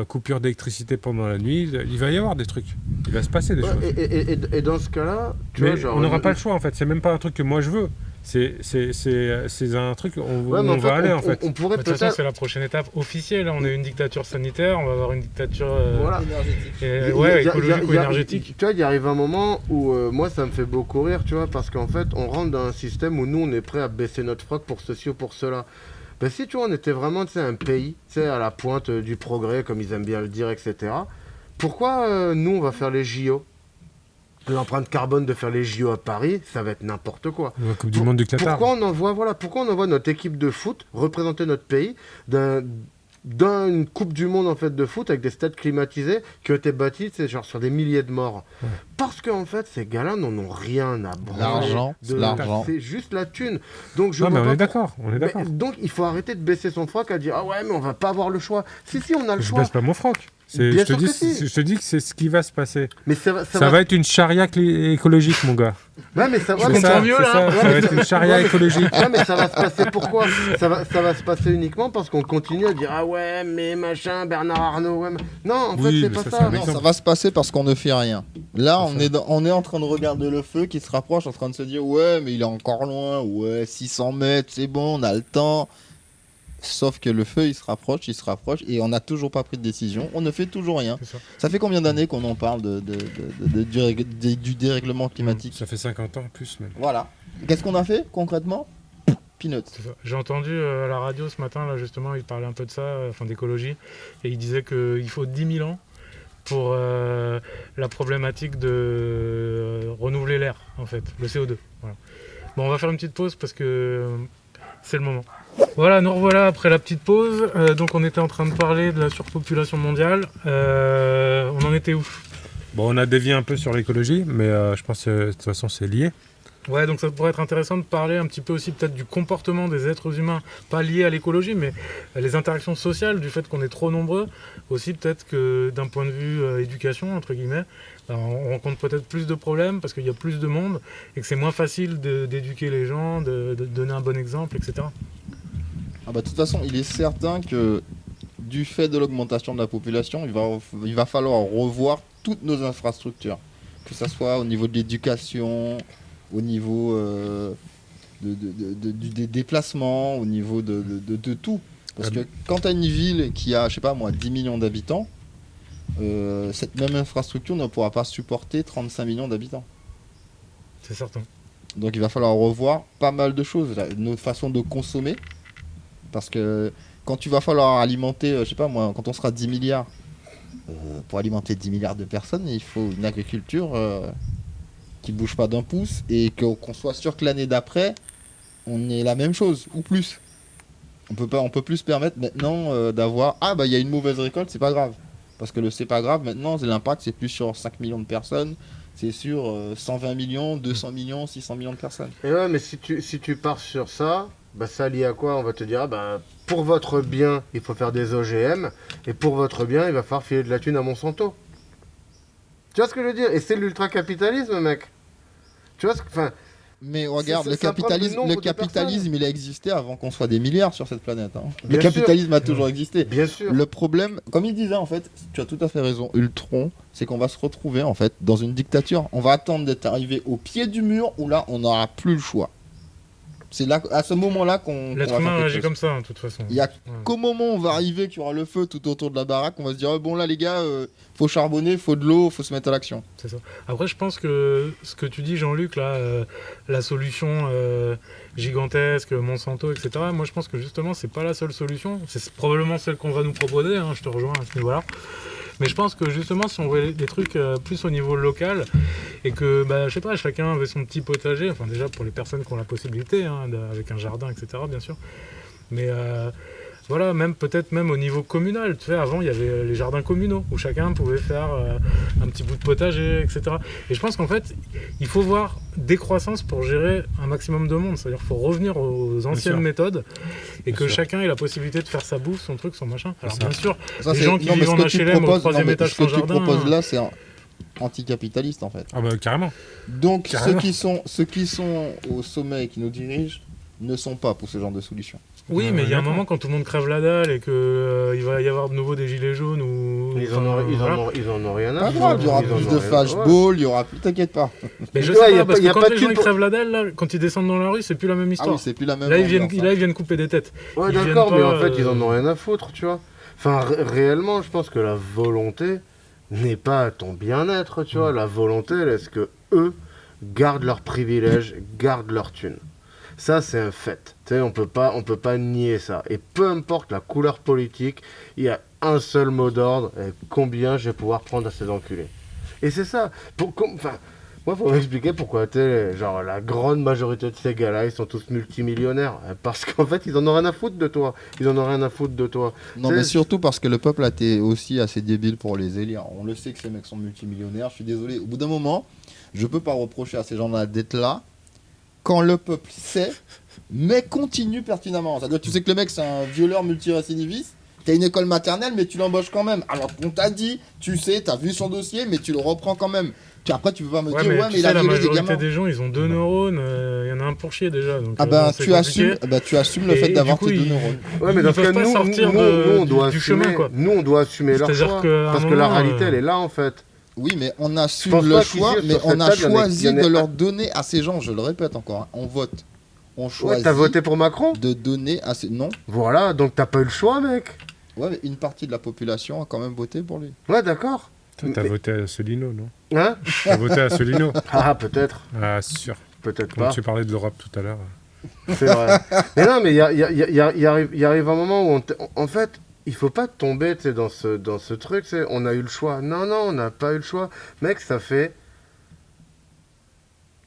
coupure d'électricité pendant la nuit, il va y avoir des trucs, il va se passer des Ouais, choses. et dans ce cas-là, tu Mais vois, genre. on n'aura pas le choix en fait, c'est même pas un truc que moi je veux, c'est un truc où Ouais, mais on en va fait, aller on, en fait. on pourrait De toute façon, peut-être. c'est la prochaine étape officielle. On a une dictature sanitaire, on va avoir une dictature Voilà. écologique ou énergétique. Tu vois, il arrive un moment où moi ça me fait beaucoup rire, tu vois, parce qu'en fait on rentre dans un système où nous on est prêt à baisser notre froc pour ceci ou pour cela. Ben si tu vois, on était vraiment un pays à la pointe du progrès, comme ils aiment bien le dire, etc. Pourquoi nous on va faire les JO? L'empreinte carbone de faire les JO à Paris, ça va être n'importe quoi. La Coupe du Monde du Qatar. Pourquoi on envoie notre équipe de foot représenter notre pays d'une Coupe du Monde en fait de foot avec des stades climatisés qui ont été bâtis genre sur des milliers de morts. Ouais. Parce qu'en fait ces gars-là n'en ont rien à branler. L'argent, de l'argent. C'est juste la thune. Donc je Non, mais vois on est pas- d'accord, on est Mais d'accord. donc il faut arrêter de baisser son froc à dire ah ouais mais on va pas avoir le choix. Si on a le Je choix. baisse pas mon froc. Bien Je te sûr dis, que si. je te dis que c'est ce qui va se passer. Mais Ça va être une charia écologique, mon gars. Ouais mais ça, ouais, Je mais comprends ça- mieux, c'est là. ça, ça va être une charia Ouais, mais- écologique. Ouais, mais ça va se passer pourquoi ça va se passer uniquement parce qu'on continue à dire ah ouais mais machin Bernard Arnault ouais, mais... Non en Oui, fait mais c'est pas ça, ça. c'est un Non, exemple. ça va se passer parce qu'on ne fait rien. Là, C'est on est en train de regarder le feu qui se rapproche, en train de se dire ouais, mais il est encore loin, ouais, 600 mètres, c'est bon, on a le temps. Sauf que le feu, il se rapproche, et on n'a toujours pas pris de décision. On ne fait toujours rien. C'est ça. Ça fait combien d'années qu'on en parle du dérèglement climatique? Ça fait 50 ans plus même. Voilà. Qu'est-ce qu'on a fait concrètement? Peanuts. C'est ça. J'ai entendu à la radio ce matin, là justement, il parlait un peu de ça, enfin d'écologie, et il disait qu'il faut 10 000 ans pour la problématique de renouveler l'air, en fait, le CO2. Voilà. Bon, on va faire une petite pause parce que c'est le moment. Voilà, nous revoilà après la petite pause. Donc on était en train de parler de la surpopulation mondiale. On en était où? Bon, on a dévié un peu sur l'écologie, mais je pense que de toute façon c'est lié. Ouais, donc ça pourrait être intéressant de parler un petit peu aussi peut-être du comportement des êtres humains, pas lié à l'écologie, mais les interactions sociales, du fait qu'on est trop nombreux. Aussi peut-être que d'un point de vue éducation, entre guillemets, on rencontre peut-être plus de problèmes parce qu'il y a plus de monde et que c'est moins facile d'éduquer les gens, de donner un bon exemple, etc. Ah bah, de toute façon, il est certain que du fait de l'augmentation de la population, il va falloir revoir toutes nos infrastructures. Que ce soit au niveau de l'éducation, au niveau des déplacements, au niveau de tout. Parce que quand tu as une ville qui a, je sais pas moi, 10 millions d'habitants, cette même infrastructure ne pourra pas supporter 35 millions d'habitants. C'est certain. Donc il va falloir revoir pas mal de choses. Notre façon de consommer. Parce que quand tu vas falloir alimenter, je sais pas moi, quand on sera 10 milliards, pour alimenter 10 milliards de personnes, il faut une agriculture qui bouge pas d'un pouce et qu'on soit sûr que l'année d'après, on ait la même chose ou plus. On peut plus se permettre maintenant d'avoir ah bah il y a une mauvaise récolte, c'est pas grave. Parce que le c'est pas grave, maintenant l'impact c'est plus sur 5 millions de personnes, c'est sur 120 millions, 200 millions, 600 millions de personnes. Et ouais, mais si tu pars sur ça, Bah ça lié à quoi? On va te dire, ah bah, pour votre bien, il faut faire des OGM, et pour votre bien, il va falloir filer de la thune à Monsanto. Tu vois ce que je veux dire? Et c'est l'ultra-capitalisme, mec. Tu vois ce que... Enfin, Mais regarde, c'est- le c'est un problème du capitalisme, nombre le de capitalisme, il a existé avant qu'on soit des milliards sur cette planète. Hein. Le Bien sûr. capitalisme a toujours existé. bien sûr. Le problème, comme il disait en fait, tu as tout à fait raison, Ultron, c'est qu'on va se retrouver en fait dans une dictature. On va attendre d'être arrivé au pied du mur où là on n'aura plus le choix. C'est là, à ce moment-là qu'on L'être va faire humain quelque réagit chose. comme ça, hein, de toute façon. Il y a Ouais. qu'au moment où on va arriver, qu'il y aura le feu tout autour de la baraque, on va se dire oh, bon là les gars, faut charbonner, faut de l'eau, faut se mettre à l'action. C'est ça. Après, je pense que ce que tu dis, Jean-Luc, là, la solution gigantesque, Monsanto, etc., moi je pense que justement, c'est pas la seule solution. C'est probablement celle qu'on va nous proposer, hein, je te rejoins à ce niveau-là. Mais je pense que justement, si on voit des trucs plus au niveau local et que, bah, je sais pas, chacun avait son petit potager, enfin déjà pour les personnes qui ont la possibilité, hein, avec un jardin, etc., bien sûr. Mais voilà, même peut-être même au niveau communal. Tu sais, avant, il y avait les jardins communaux où chacun pouvait faire un petit bout de potager, etc. Et je pense qu'en fait, il faut voir décroissance pour gérer un maximum de monde. C'est-à-dire qu'il faut revenir aux anciennes sûr. méthodes et Bien que sûr. chacun ait la possibilité de faire sa bouffe, son truc, son machin. Alors ça. bien sûr, Ça, les c'est- gens qui non, mais vivent ce en que tu HLM au proposes- troisième non, mais étage ce que sans tu jardin. proposes là, c'est anticapitaliste en fait. Ah bah carrément. Donc Carrément. ceux qui sont au sommet et qui nous dirigent ne sont pas pour ce genre de solution. Oui, Ouais, mais il y a un d'accord. moment quand tout le monde crève la dalle et que il va y avoir de nouveau des gilets jaunes ou Ils en ont rien à Pas foutre. grave, il y aura Ils en plus ont de rien- flashball, il y aura plus, t'inquiète pas. Mais je Ouais, sais y a pas, parce pas- y que a quand pas les de gens thune ils pour- crèvent la dalle, là, quand ils descendent dans la rue, c'est plus la même Ah histoire. oui, c'est plus la même. Là, ils viennent, ambiance, là, hein. ils viennent couper des têtes. Ouais, Ils d'accord, viennent mais pas, en fait, ils en ont rien à foutre, tu vois. Enfin, réellement, je pense que la volonté n'est pas à ton bien-être, tu vois. La volonté, elle est ce que eux gardent leurs privilèges, gardent leur thune. Ça, c'est un fait. Tu sais, on peut pas nier ça. Et peu importe la couleur politique, il y a un seul mot d'ordre, et combien je vais pouvoir prendre à ces enculés. Et c'est ça. Enfin, moi, faut m'expliquer pourquoi, genre, la grande majorité de ces gars-là, ils sont tous multimillionnaires. Parce qu'en fait, ils en ont rien à foutre de toi. Ils en ont rien à foutre de toi. Non, C'est- mais surtout parce que le peuple a été aussi assez débile pour les élire. On le sait que ces mecs sont multimillionnaires. Je suis désolé. Au bout d'un moment, je peux pas reprocher à ces gens-là d'être là quand le peuple sait, mais continue pertinemment. C'est-à-dire, tu sais que le mec c'est un violeur multirécidiviste. T'as une école maternelle, mais tu l'embauches quand même. Alors qu'on t'a dit, tu sais, t'as vu son dossier, mais tu le reprends quand même. Puis après, tu peux pas me Ouais, dire, mais ouais, tu mais il sais, a la violé des majorité gamins. des gens, ils ont 2 neurones. Il y en a un pour chier déjà. Donc, Ah bah, c'est tu assumes, compliqué. bah, tu assumes le Et fait du d'avoir coup, tes deux ils- neurones. Ouais, mais Ils dans ce peuvent cas, pas nous, sortir on du doit assumer, chemin, quoi. nous, on doit assumer leur C'est-à-dire choix. qu'à un Parce que la moment, réalité, elle est là, en fait. Oui, mais on Je assume pense le pas qu'ici, choix, sur mais cette on a table, il y en choisi a de un- leur donner à ces gens, je le répète encore, hein, on vote. On Ouais, choisit t'as voté pour Macron? de donner à ces... Non, Voilà, donc t'as pas eu le choix, mec. ouais, mais une partie de la population a quand même voté pour lui. Ouais, d'accord. Toi, t'as Mais- voté à Asselineau, non? Hein? T'as voté à Asselineau? Ah, peut-être. Ah, sûr. Peut-être Quand pas. tu parlais de l'Europe tout à l'heure. C'est vrai. Mais non, mais il arrive un moment où, en fait, il faut pas tomber, tu sais, dans ce truc, tu sais, on a eu le choix. Non, non, on n'a pas eu le choix. Mec, ça fait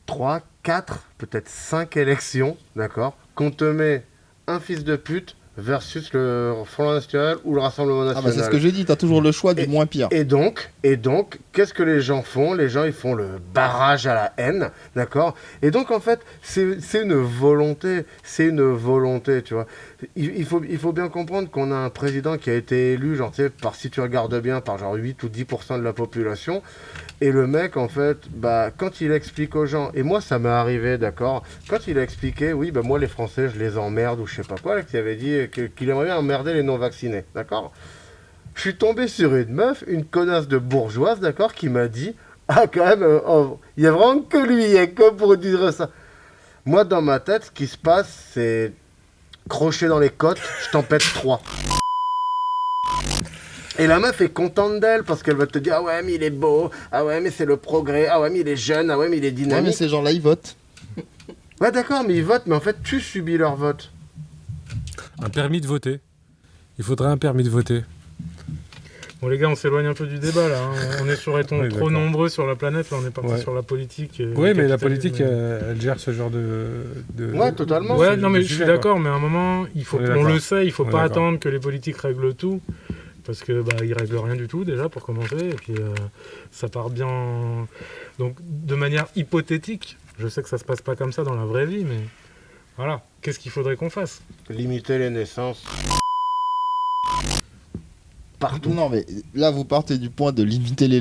3, 4, peut-être 5 élections, d'accord, qu'on te met un fils de pute versus le Front National ou le Rassemblement Ah National. bah c'est ce que j'ai dit, t'as toujours le choix du moins pire. Et donc, qu'est-ce que les gens font? Les gens, ils font le barrage à la haine, d'accord? Et donc, en fait, c'est une volonté, tu vois. Il faut bien comprendre qu'on a un président qui a été élu, genre, tu sais, si tu regardes bien, par genre 8 ou 10% de la population. Et le mec, en fait, bah, quand il explique aux gens, et moi, ça m'est arrivé, d'accord, quand il a expliqué, oui, bah, moi, les Français, je les emmerde, ou je sais pas quoi, qu'il avait dit qu'il aimerait bien emmerder les non-vaccinés, d'accord? Je suis tombé sur une meuf, une connasse de bourgeoise, d'accord, qui m'a dit, ah, quand même, il y a vraiment que lui, hein, que pour dire ça. Moi, dans ma tête, ce qui se passe, c'est crochet dans les côtes, je t'en pète 3. Et la meuf est contente d'elle parce qu'elle va te dire, ah ouais, mais il est beau, ah ouais, mais c'est le progrès, ah ouais, mais il est jeune, ah ouais, mais il est Ouais, mais dynamique. ces gens-là, ils votent. Ouais, d'accord, mais ils votent, mais en fait, tu subis leur vote. Un permis de voter. Il faudrait un permis de voter. Bon, les gars, on s'éloigne un peu du débat là. Hein. On est sur étant Oui, trop d'accord. nombreux sur la planète. Là, on est parti Ouais. sur la politique. Oui, le mais la capitalisme, politique, elle gère ce genre de Ouais, totalement. Ouais, de non, mais je sujet, suis quoi. d'accord, mais à un moment, il faut, On est on d'accord. le sait, il faut On est pas d'accord. attendre que les politiques règlent tout, parce que bah ils règlent rien du tout déjà pour commencer, et puis ça part bien. Donc de manière hypothétique, je sais que ça se passe pas comme ça dans la vraie vie, mais Voilà. Qu'est-ce qu'il faudrait qu'on fasse? Limiter les naissances. Partout. Non, mais là, vous partez du point de limiter les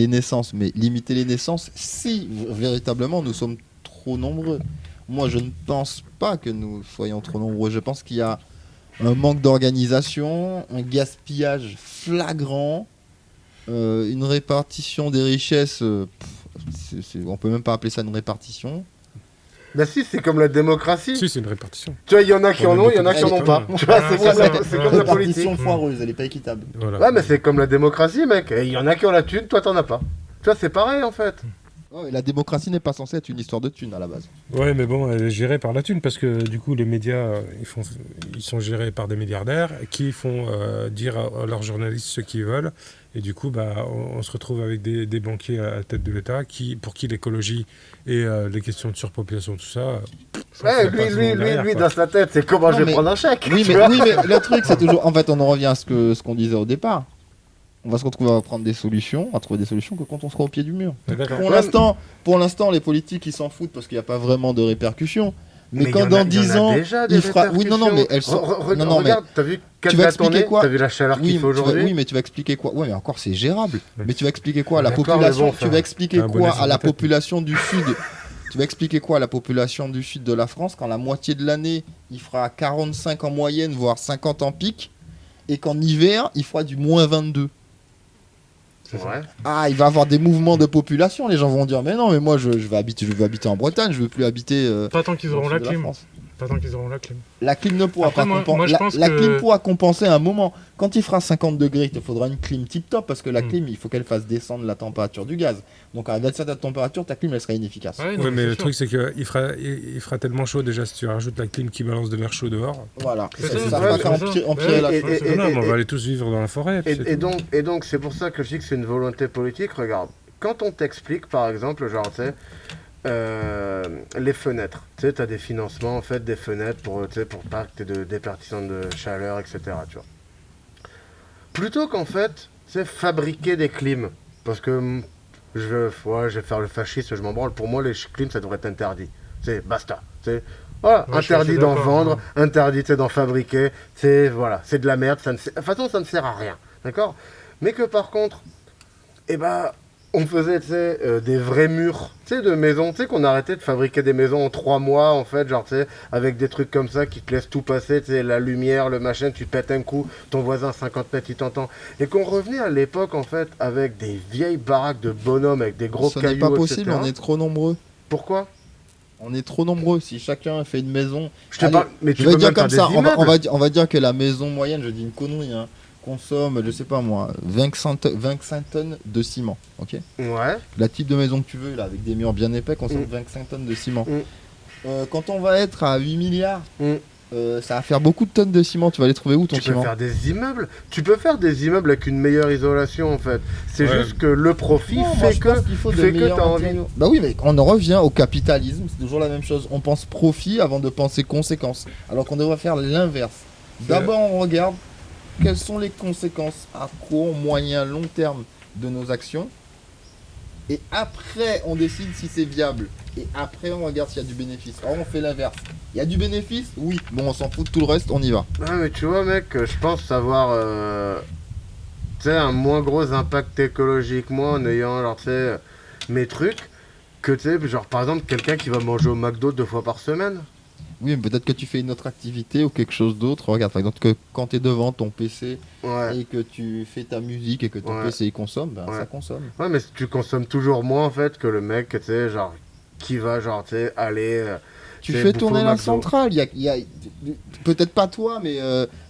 naissances. Mais limiter les naissances, si véritablement nous sommes trop nombreux. Moi, je ne pense pas que nous soyons trop nombreux. Je pense qu'il y a un manque d'organisation, un gaspillage flagrant, une répartition des richesses. On peut même pas appeler ça une répartition. Bah si, c'est comme la démocratie. Si, c'est une répartition. Tu vois, il y en a qui en ont, il y en a qui en ont pas. Tu vois, c'est comme la politique. Répartition foireuse, elle est pas équitable. Voilà. Ouais, mais c'est comme la démocratie, mec. Il y en a qui ont la thune, toi t'en as pas. Tu vois, c'est pareil en fait. Ouais, la démocratie n'est pas censée être une histoire de thunes à la base. Ouais, mais bon, elle est gérée par la thune parce que du coup, les médias, ils sont gérés par des milliardaires qui font dire à leurs journalistes ce qu'ils veulent. Et du coup, on se retrouve avec des banquiers à la tête de l'État pour qui l'écologie et les questions de surpopulation, tout ça. Ouais, lui, dans sa tête, c'est comment je vais prendre un chèque. Oui, mais le truc, c'est toujours. En fait, on en revient à ce qu'on disait au départ. On va se retrouver à prendre des solutions, à trouver des solutions que quand on sera au pied du mur. Pour l'instant, les politiques, ils s'en foutent parce qu'il n'y a pas vraiment de répercussions. Mais quand dans 10 ans, il fera. Oui, non, mais elles sont. Regarde, t'as vu quelle date on est ? T'as vu la chaleur qu'il fait aujourd'hui ? Oui, mais tu vas expliquer quoi ? Ouais, mais encore, c'est gérable. Mais tu vas expliquer quoi à la population ? Tu vas expliquer quoi à la population du Sud ? Tu vas expliquer quoi à la population du Sud de la France quand la moitié de l'année, il fera 45 en moyenne, voire 50 en pic, et qu'en hiver, il fera du moins 22 ? C'est vrai. Ah, il va y avoir des mouvements de population. Les gens vont dire mais non, mais moi je veux habiter en Bretagne, je veux plus habiter. Pas tant qu'ils auront la clim. Pas tant qu'ils auront la clim. La clim ne pourra pas compenser. La clim pourra compenser à un moment. Quand il fera 50 degrés, il te faudra une clim tip top parce que la clim, il faut qu'elle fasse descendre la température du gaz. Donc à cette température, ta clim elle sera inefficace. Ouais, mais le truc c'est qu'il fera tellement chaud déjà si tu rajoutes la clim qui balance de l'air chaud dehors. Voilà. Ça va faire empirer la chose. On va aller tous vivre dans la forêt. Et donc c'est pour ça que je dis que c'est une volonté politique. Regarde, quand on t'explique par exemple, genre tu sais. Les fenêtres, tu sais, tu as des financements en fait, des fenêtres pour pas que tu aies de déperdition de chaleur, etc. Tu vois. Plutôt qu'en fait, tu sais, fabriquer des clims, parce que je vais faire le fasciste, je m'en branle, pour moi les clims ça devrait être interdit, c'est basta, voilà, interdit d'en vendre, interdit d'en fabriquer, voilà, c'est de la merde, de toute façon ça ne sert à rien, d'accord. Mais que par contre, on faisait des vrais murs de maisons, qu'on arrêtait de fabriquer des maisons en 3 mois en fait, genre avec des trucs comme ça qui te laissent tout passer, la lumière, le machin, tu pètes un coup, ton voisin 50 mètres il t'entend, et qu'on revenait à l'époque en fait avec des vieilles baraques de bonhommes avec des gros cailloux, n'est pas possible, etc. On est trop nombreux. Pourquoi ? On est trop nombreux, si chacun fait une maison... Mais tu vais peux dire même comme faire ça, des immeubles. on va dire que la maison moyenne, je dis une connerie, hein, consomme, je sais pas moi, 25 tonnes de ciment, ok ? Ouais. La type de maison que tu veux, là, avec des murs bien épais, consomme 25 tonnes de ciment. Quand on va être à 8 milliards, ça va faire beaucoup de tonnes de ciment. Tu vas les trouver où ton ciment ? Tu peux faire des immeubles. Tu peux faire des immeubles avec une meilleure isolation en fait. C'est juste que le profit fait que t'as envie. Bah oui, mais on en revient au capitalisme. C'est toujours la même chose. On pense profit avant de penser conséquences. Alors qu'on devrait faire l'inverse. D'abord, on regarde quelles sont les conséquences à court, moyen, long terme de nos actions. Et après, on décide si c'est viable. Et après, on regarde s'il y a du bénéfice. Alors, on fait l'inverse. Il y a du bénéfice ? Oui. Bon, on s'en fout de tout le reste, on y va. Ouais, mais tu vois, mec, je pense avoir un moins gros impact écologique, moi, en ayant, genre, mes trucs, que, genre, par exemple, quelqu'un qui va manger au McDo 2 fois par semaine. Oui, mais peut-être que tu fais une autre activité ou quelque chose d'autre. Regarde, par exemple, que quand tu es devant ton PC et que tu fais ta musique et que ton PC il consomme, ça consomme. Ouais, mais tu consommes toujours moins en fait que le mec, tu sais, genre, qui va, genre, tu sais, aller. Tu fais tourner la centrale. Il y a peut-être pas toi, mais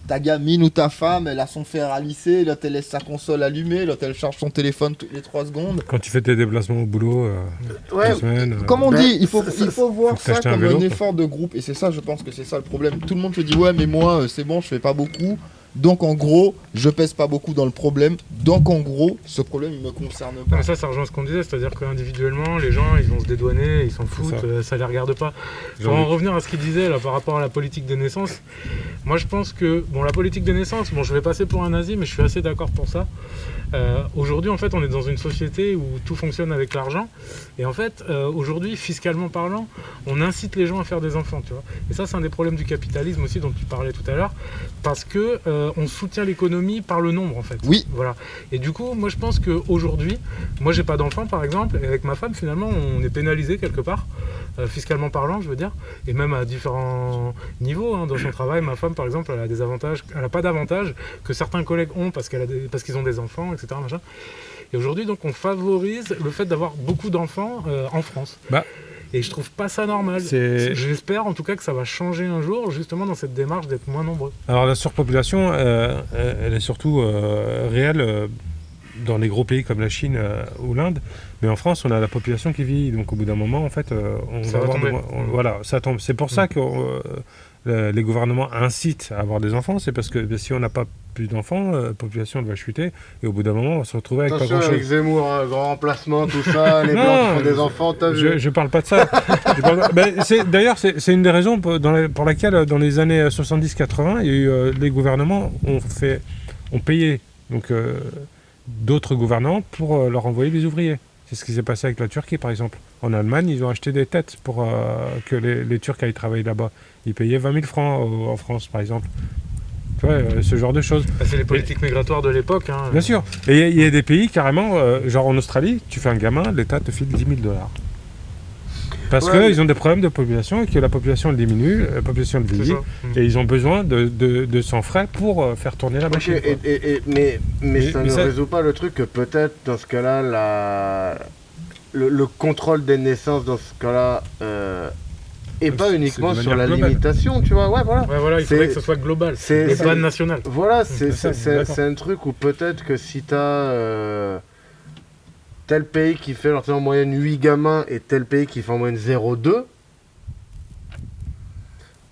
ta gamine ou ta femme, elle a son fer à lisser, l'autre elle laisse sa console allumée, l'autre elle charge son téléphone toutes les 3 secondes. Quand tu fais tes déplacements au boulot, comme on dit, il faut voir ça comme un effort de groupe. Et c'est ça, je pense que c'est ça le problème. Tout le monde se dit, ouais, mais moi, c'est bon, je fais pas beaucoup. Donc en gros, je pèse pas beaucoup dans le problème. Donc en gros, ce problème il me concerne pas. Mais ça rejoint ce qu'on disait, c'est-à-dire qu'individuellement, les gens ils vont se dédouaner, ils s'en foutent, ça les regarde pas. Pour en revenir à ce qu'il disait là par rapport à la politique des naissances, Moi, je pense que, bon, la politique des naissances, bon, je vais passer pour un nazi, mais je suis assez d'accord pour ça. Aujourd'hui, en fait, on est dans une société où tout fonctionne avec l'argent. Et en fait, aujourd'hui, fiscalement parlant, on incite les gens à faire des enfants, tu vois. Et ça, c'est un des problèmes du capitalisme aussi dont tu parlais tout à l'heure, parce que on soutient l'économie par le nombre, en fait. Oui. Voilà. Et du coup, moi, je pense qu'aujourd'hui, moi, j'ai pas d'enfant, par exemple, et avec ma femme, finalement, on est pénalisé quelque part, fiscalement parlant, je veux dire, et même à différents niveaux. Hein. Dans son travail, ma femme, par exemple, elle a des avantages, elle n'a pas d'avantages que certains collègues ont parce qu'ils ont des enfants, etc. Machin. Et aujourd'hui, donc, on favorise le fait d'avoir beaucoup d'enfants en France. Et je trouve pas ça normal. J'espère en tout cas que ça va changer un jour, justement dans cette démarche d'être moins nombreux. Alors la surpopulation, elle est surtout réelle dans les gros pays comme la Chine ou l'Inde. Mais en France, on a la population qui vieillit. Donc au bout d'un moment, en fait, ça va tomber. Voilà, ça tombe. C'est pour ça que les gouvernements incitent à avoir des enfants. C'est parce que si on n'a pas plus d'enfants, la population elle va chuter. Et au bout d'un moment, on va se retrouver avec Attention, pas grand-chose. avec Zemmour, grand remplacement, tout ça, les blancs qui font des enfants, t'as vu. Je parle pas de ça. D'ailleurs, c'est une des raisons pour laquelle, dans les années 70-80, il y a eu, les gouvernements ont payé donc, d'autres gouvernants pour leur envoyer des ouvriers. C'est ce qui s'est passé avec la Turquie, par exemple. En Allemagne, ils ont acheté des têtes pour que les Turcs aillent travailler là-bas. Ils payaient 20 000 francs en France, par exemple. Tu vois, ce genre de choses. C'est les politiques migratoires de l'époque. Hein. Bien sûr. Et il y a des pays, carrément, genre en Australie, tu fais un gamin, l'État te file 10 000 $. Parce qu'ils ont des problèmes de population et que la population diminue, la population vieillit, et ils ont besoin de sans frais pour faire tourner la machine. Mais ça ne résout pas le truc que peut-être dans ce cas-là, le contrôle des naissances dans ce cas-là et pas uniquement sur la limitation, tu vois. Ouais, voilà. Il faudrait que ce soit global, et pas national. Voilà, c'est un truc où peut-être que si t'as tel pays qui fait en moyenne 8 gamins et tel pays qui fait en moyenne 0,2,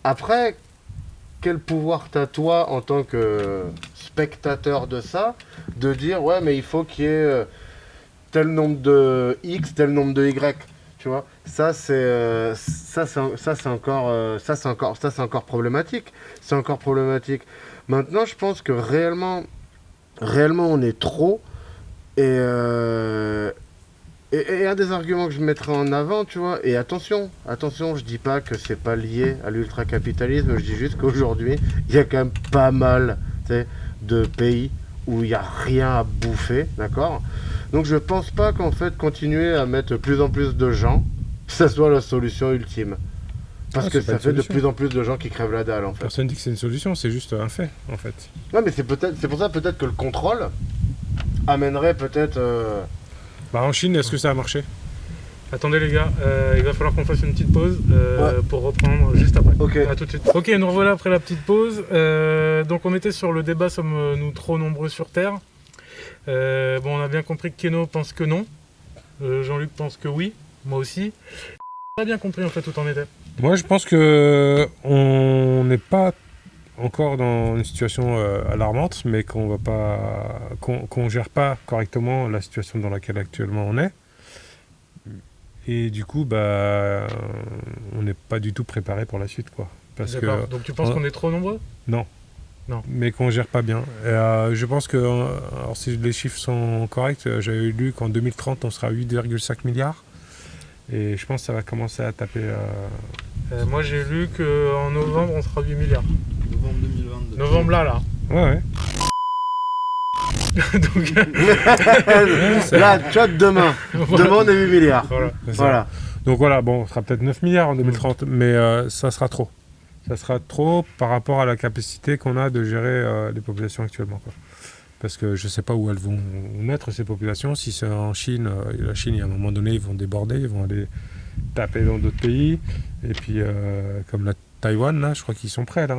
après, quel pouvoir t'as toi en tant que spectateur de ça, de dire ouais mais il faut qu'il y ait tel nombre de X, tel nombre de Y, tu vois. Ça c'est encore problématique. C'est encore problématique. Maintenant, je pense que réellement on est trop. Et un des arguments que je mettrais en avant, tu vois, et attention, je dis pas que c'est pas lié à l'ultracapitalisme, je dis juste qu'aujourd'hui, il y a quand même pas mal de pays où il n'y a rien à bouffer, d'accord? Donc je pense pas qu'en fait, continuer à mettre de plus en plus de gens, ça soit la solution ultime. Parce que ça fait de plus en plus de gens qui crèvent la dalle, en fait. Personne dit que c'est une solution, c'est juste un fait, en fait. Ouais, mais c'est pour ça peut-être que le contrôle amènerait peut-être... en Chine, est-ce que ça a marché? Attendez les gars, il va falloir qu'on fasse une petite pause pour reprendre juste après. Ok. À tout de suite. Ok, nous revoilà après la petite pause. Donc on était sur le débat, sommes-nous trop nombreux sur Terre? On a bien compris que Keno pense que non. Jean-Luc pense que oui, moi aussi. On a bien compris en fait où t'en étais. Moi je pense que on n'est pas encore dans une situation alarmante, mais qu'on gère pas correctement la situation dans laquelle actuellement on est. Et du coup, on n'est pas du tout préparé pour la suite, quoi. D'accord. Donc tu penses qu'on est trop nombreux? Non. Mais qu'on gère pas bien. Et, je pense que, alors si les chiffres sont corrects, j'avais lu qu'en 2030, on sera à 8,5 milliards. Et je pense que ça va commencer à taper... moi j'ai lu qu'en novembre, on sera 8 milliards. Novembre 2022. Novembre là. Ouais. Donc... Là, tu vois, demain on est 8 milliards. Voilà. Donc voilà, on sera peut-être 9 milliards en 2030, mais ça sera trop. Ça sera trop par rapport à la capacité qu'on a de gérer les populations actuellement, quoi. Parce que je ne sais pas où elles vont naître, ces populations. Si c'est en Chine, la Chine, à un moment donné, ils vont déborder, ils vont aller taper dans d'autres pays. Et puis, comme la Taïwan, là, je crois qu'ils sont prêts, là,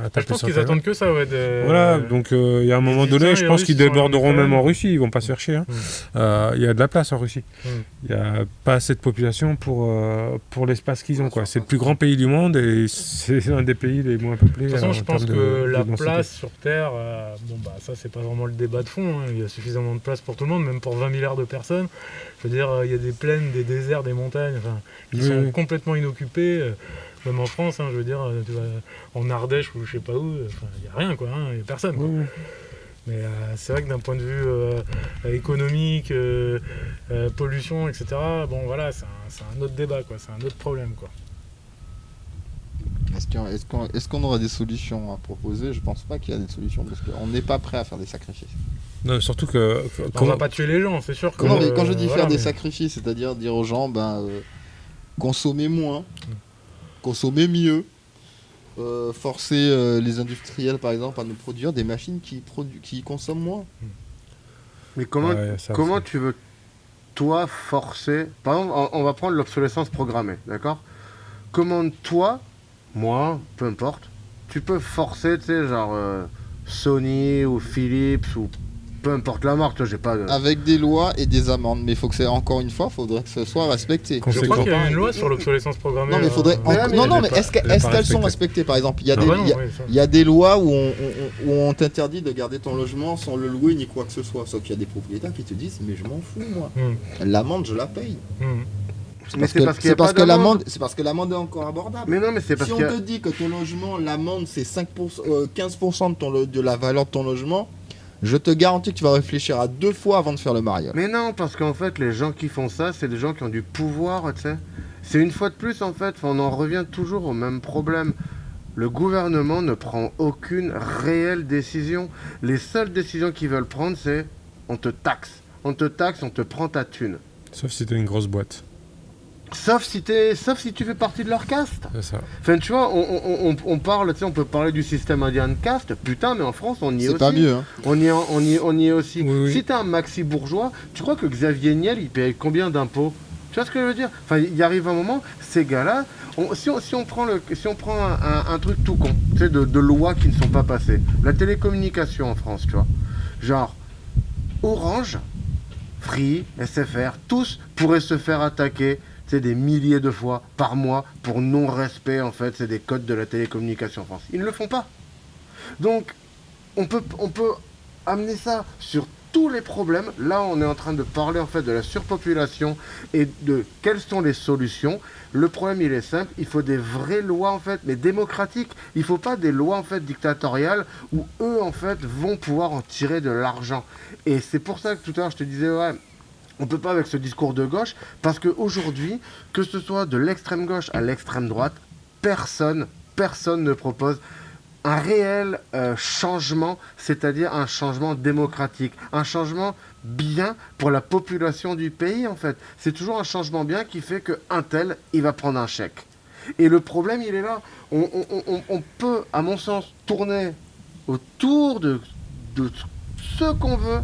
à taper. Je pense qu'ils attendent que ça, ouais. Voilà, donc il y a un moment donné, je pense qu'ils déborderont même en Russie, ils vont pas se faire chier. Hein. Il y a de la place en Russie. Il n'y a pas assez de population pour l'espace qu'ils ont, quoi. C'est le plus grand pays du monde et c'est un des pays les moins peuplés. De toute façon, je pense que la place sur Terre, ça c'est pas vraiment le débat de fond, hein. Il y a suffisamment de place pour tout le monde, même pour 20 milliards de personnes. Je veux dire, il y a des plaines, des déserts, des montagnes qui sont complètement inoccupées. Même en France, je veux dire, tu vas en Ardèche ou je sais pas où, il n'y a rien, quoi, il n'y a personne. Quoi. Oui. Mais c'est vrai que d'un point de vue économique, pollution, etc., bon voilà, c'est un autre débat, quoi, c'est un autre problème, quoi. Est-ce qu'on aura des solutions à proposer? Je pense pas qu'il y a des solutions parce qu'on n'est pas prêt à faire des sacrifices. Non, surtout que. On va pas tuer les gens, c'est sûr. Non, mais quand je dis faire des sacrifices, c'est-à-dire dire aux gens, consommez moins, consommez mieux, forcer les industriels, par exemple, à nous produire des machines qui consomment moins. Mais comment tu veux, toi, forcer... Par exemple, on va prendre l'obsolescence programmée, d'accord? Comment toi, moi, peu importe, tu peux forcer, tu sais, genre Sony ou Philips ou peu importe la marque, j'ai pas de... Avec des lois et des amendes, mais il faut que encore une fois, faudrait que ce soit respecté. Je crois qu'il y a une loi sur l'obsolescence programmée. Non, mais faudrait. Mais est-ce qu'elles sont respectées? Par exemple, il y a des lois où on t'interdit de garder ton logement sans le louer ni quoi que ce soit. Sauf qu'il y a des propriétaires qui te disent, mais je m'en fous moi. L'amende, je la paye. C'est parce que l'amende est encore abordable. Mais non, mais c'est parce si on te dit que ton logement, l'amende c'est 15% de la valeur de ton logement, je te garantis que tu vas réfléchir à 2 fois avant de faire le mariage. Mais non, parce qu'en fait, les gens qui font ça, c'est des gens qui ont du pouvoir, tu sais. C'est une fois de plus, en fait, on en revient toujours au même problème. Le gouvernement ne prend aucune réelle décision. Les seules décisions qu'ils veulent prendre, c'est on te taxe. On te taxe, on te prend ta thune. Sauf si t'es une grosse boîte. Sauf si tu fais partie de leur caste. C'est ça. Enfin, tu vois, on parle, tu sais, on peut parler du système indien de caste. Putain, mais en France, on y est aussi. C'est pas mieux, hein. On y est aussi. Oui. Si t'es un maxi bourgeois, tu crois que Xavier Niel, il paye combien d'impôts? Tu vois ce que je veux dire? Enfin, il arrive un moment, ces gars-là, si on prend un truc tout con, tu sais, de lois qui ne sont pas passées. La télécommunication en France, tu vois. Genre, Orange, Free, SFR, tous pourraient se faire attaquer des milliers de fois par mois pour non-respect, en fait, c'est des codes de la télécommunication en France. Ils ne le font pas. Donc, on peut amener ça sur tous les problèmes. Là, on est en train de parler, en fait, de la surpopulation et de quelles sont les solutions. Le problème, il est simple. Il faut des vraies lois, en fait, mais démocratiques. Il ne faut pas des lois, en fait, dictatoriales où eux, en fait, vont pouvoir en tirer de l'argent. Et c'est pour ça que tout à l'heure, je te disais, ouais, on ne peut pas avec ce discours de gauche, parce qu'aujourd'hui, que ce soit de l'extrême gauche à l'extrême droite, personne ne propose un réel changement, c'est-à-dire un changement démocratique, un changement bien pour la population du pays, en fait. C'est toujours un changement bien qui fait qu'un tel, il va prendre un chèque. Et le problème, il est là. On peut, à mon sens, tourner autour de ce qu'on veut.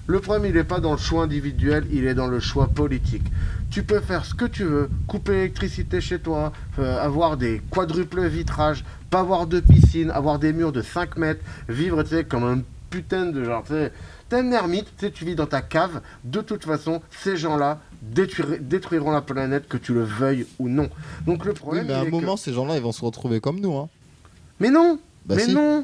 Le problème, il n'est pas dans le choix individuel, il est dans le choix politique. Tu peux faire ce que tu veux, couper l'électricité chez toi, avoir des quadruples vitrages, pas avoir de piscine, avoir des murs de 5 mètres, vivre, tu sais, comme un putain de genre, tu sais, t'es un ermite, tu sais, tu vis dans ta cave. De toute façon, ces gens-là détruiront la planète, que tu le veuilles ou non. Donc le problème, oui, mais à un moment, ces gens-là, ils vont se retrouver comme nous, hein. Mais non, si. Non.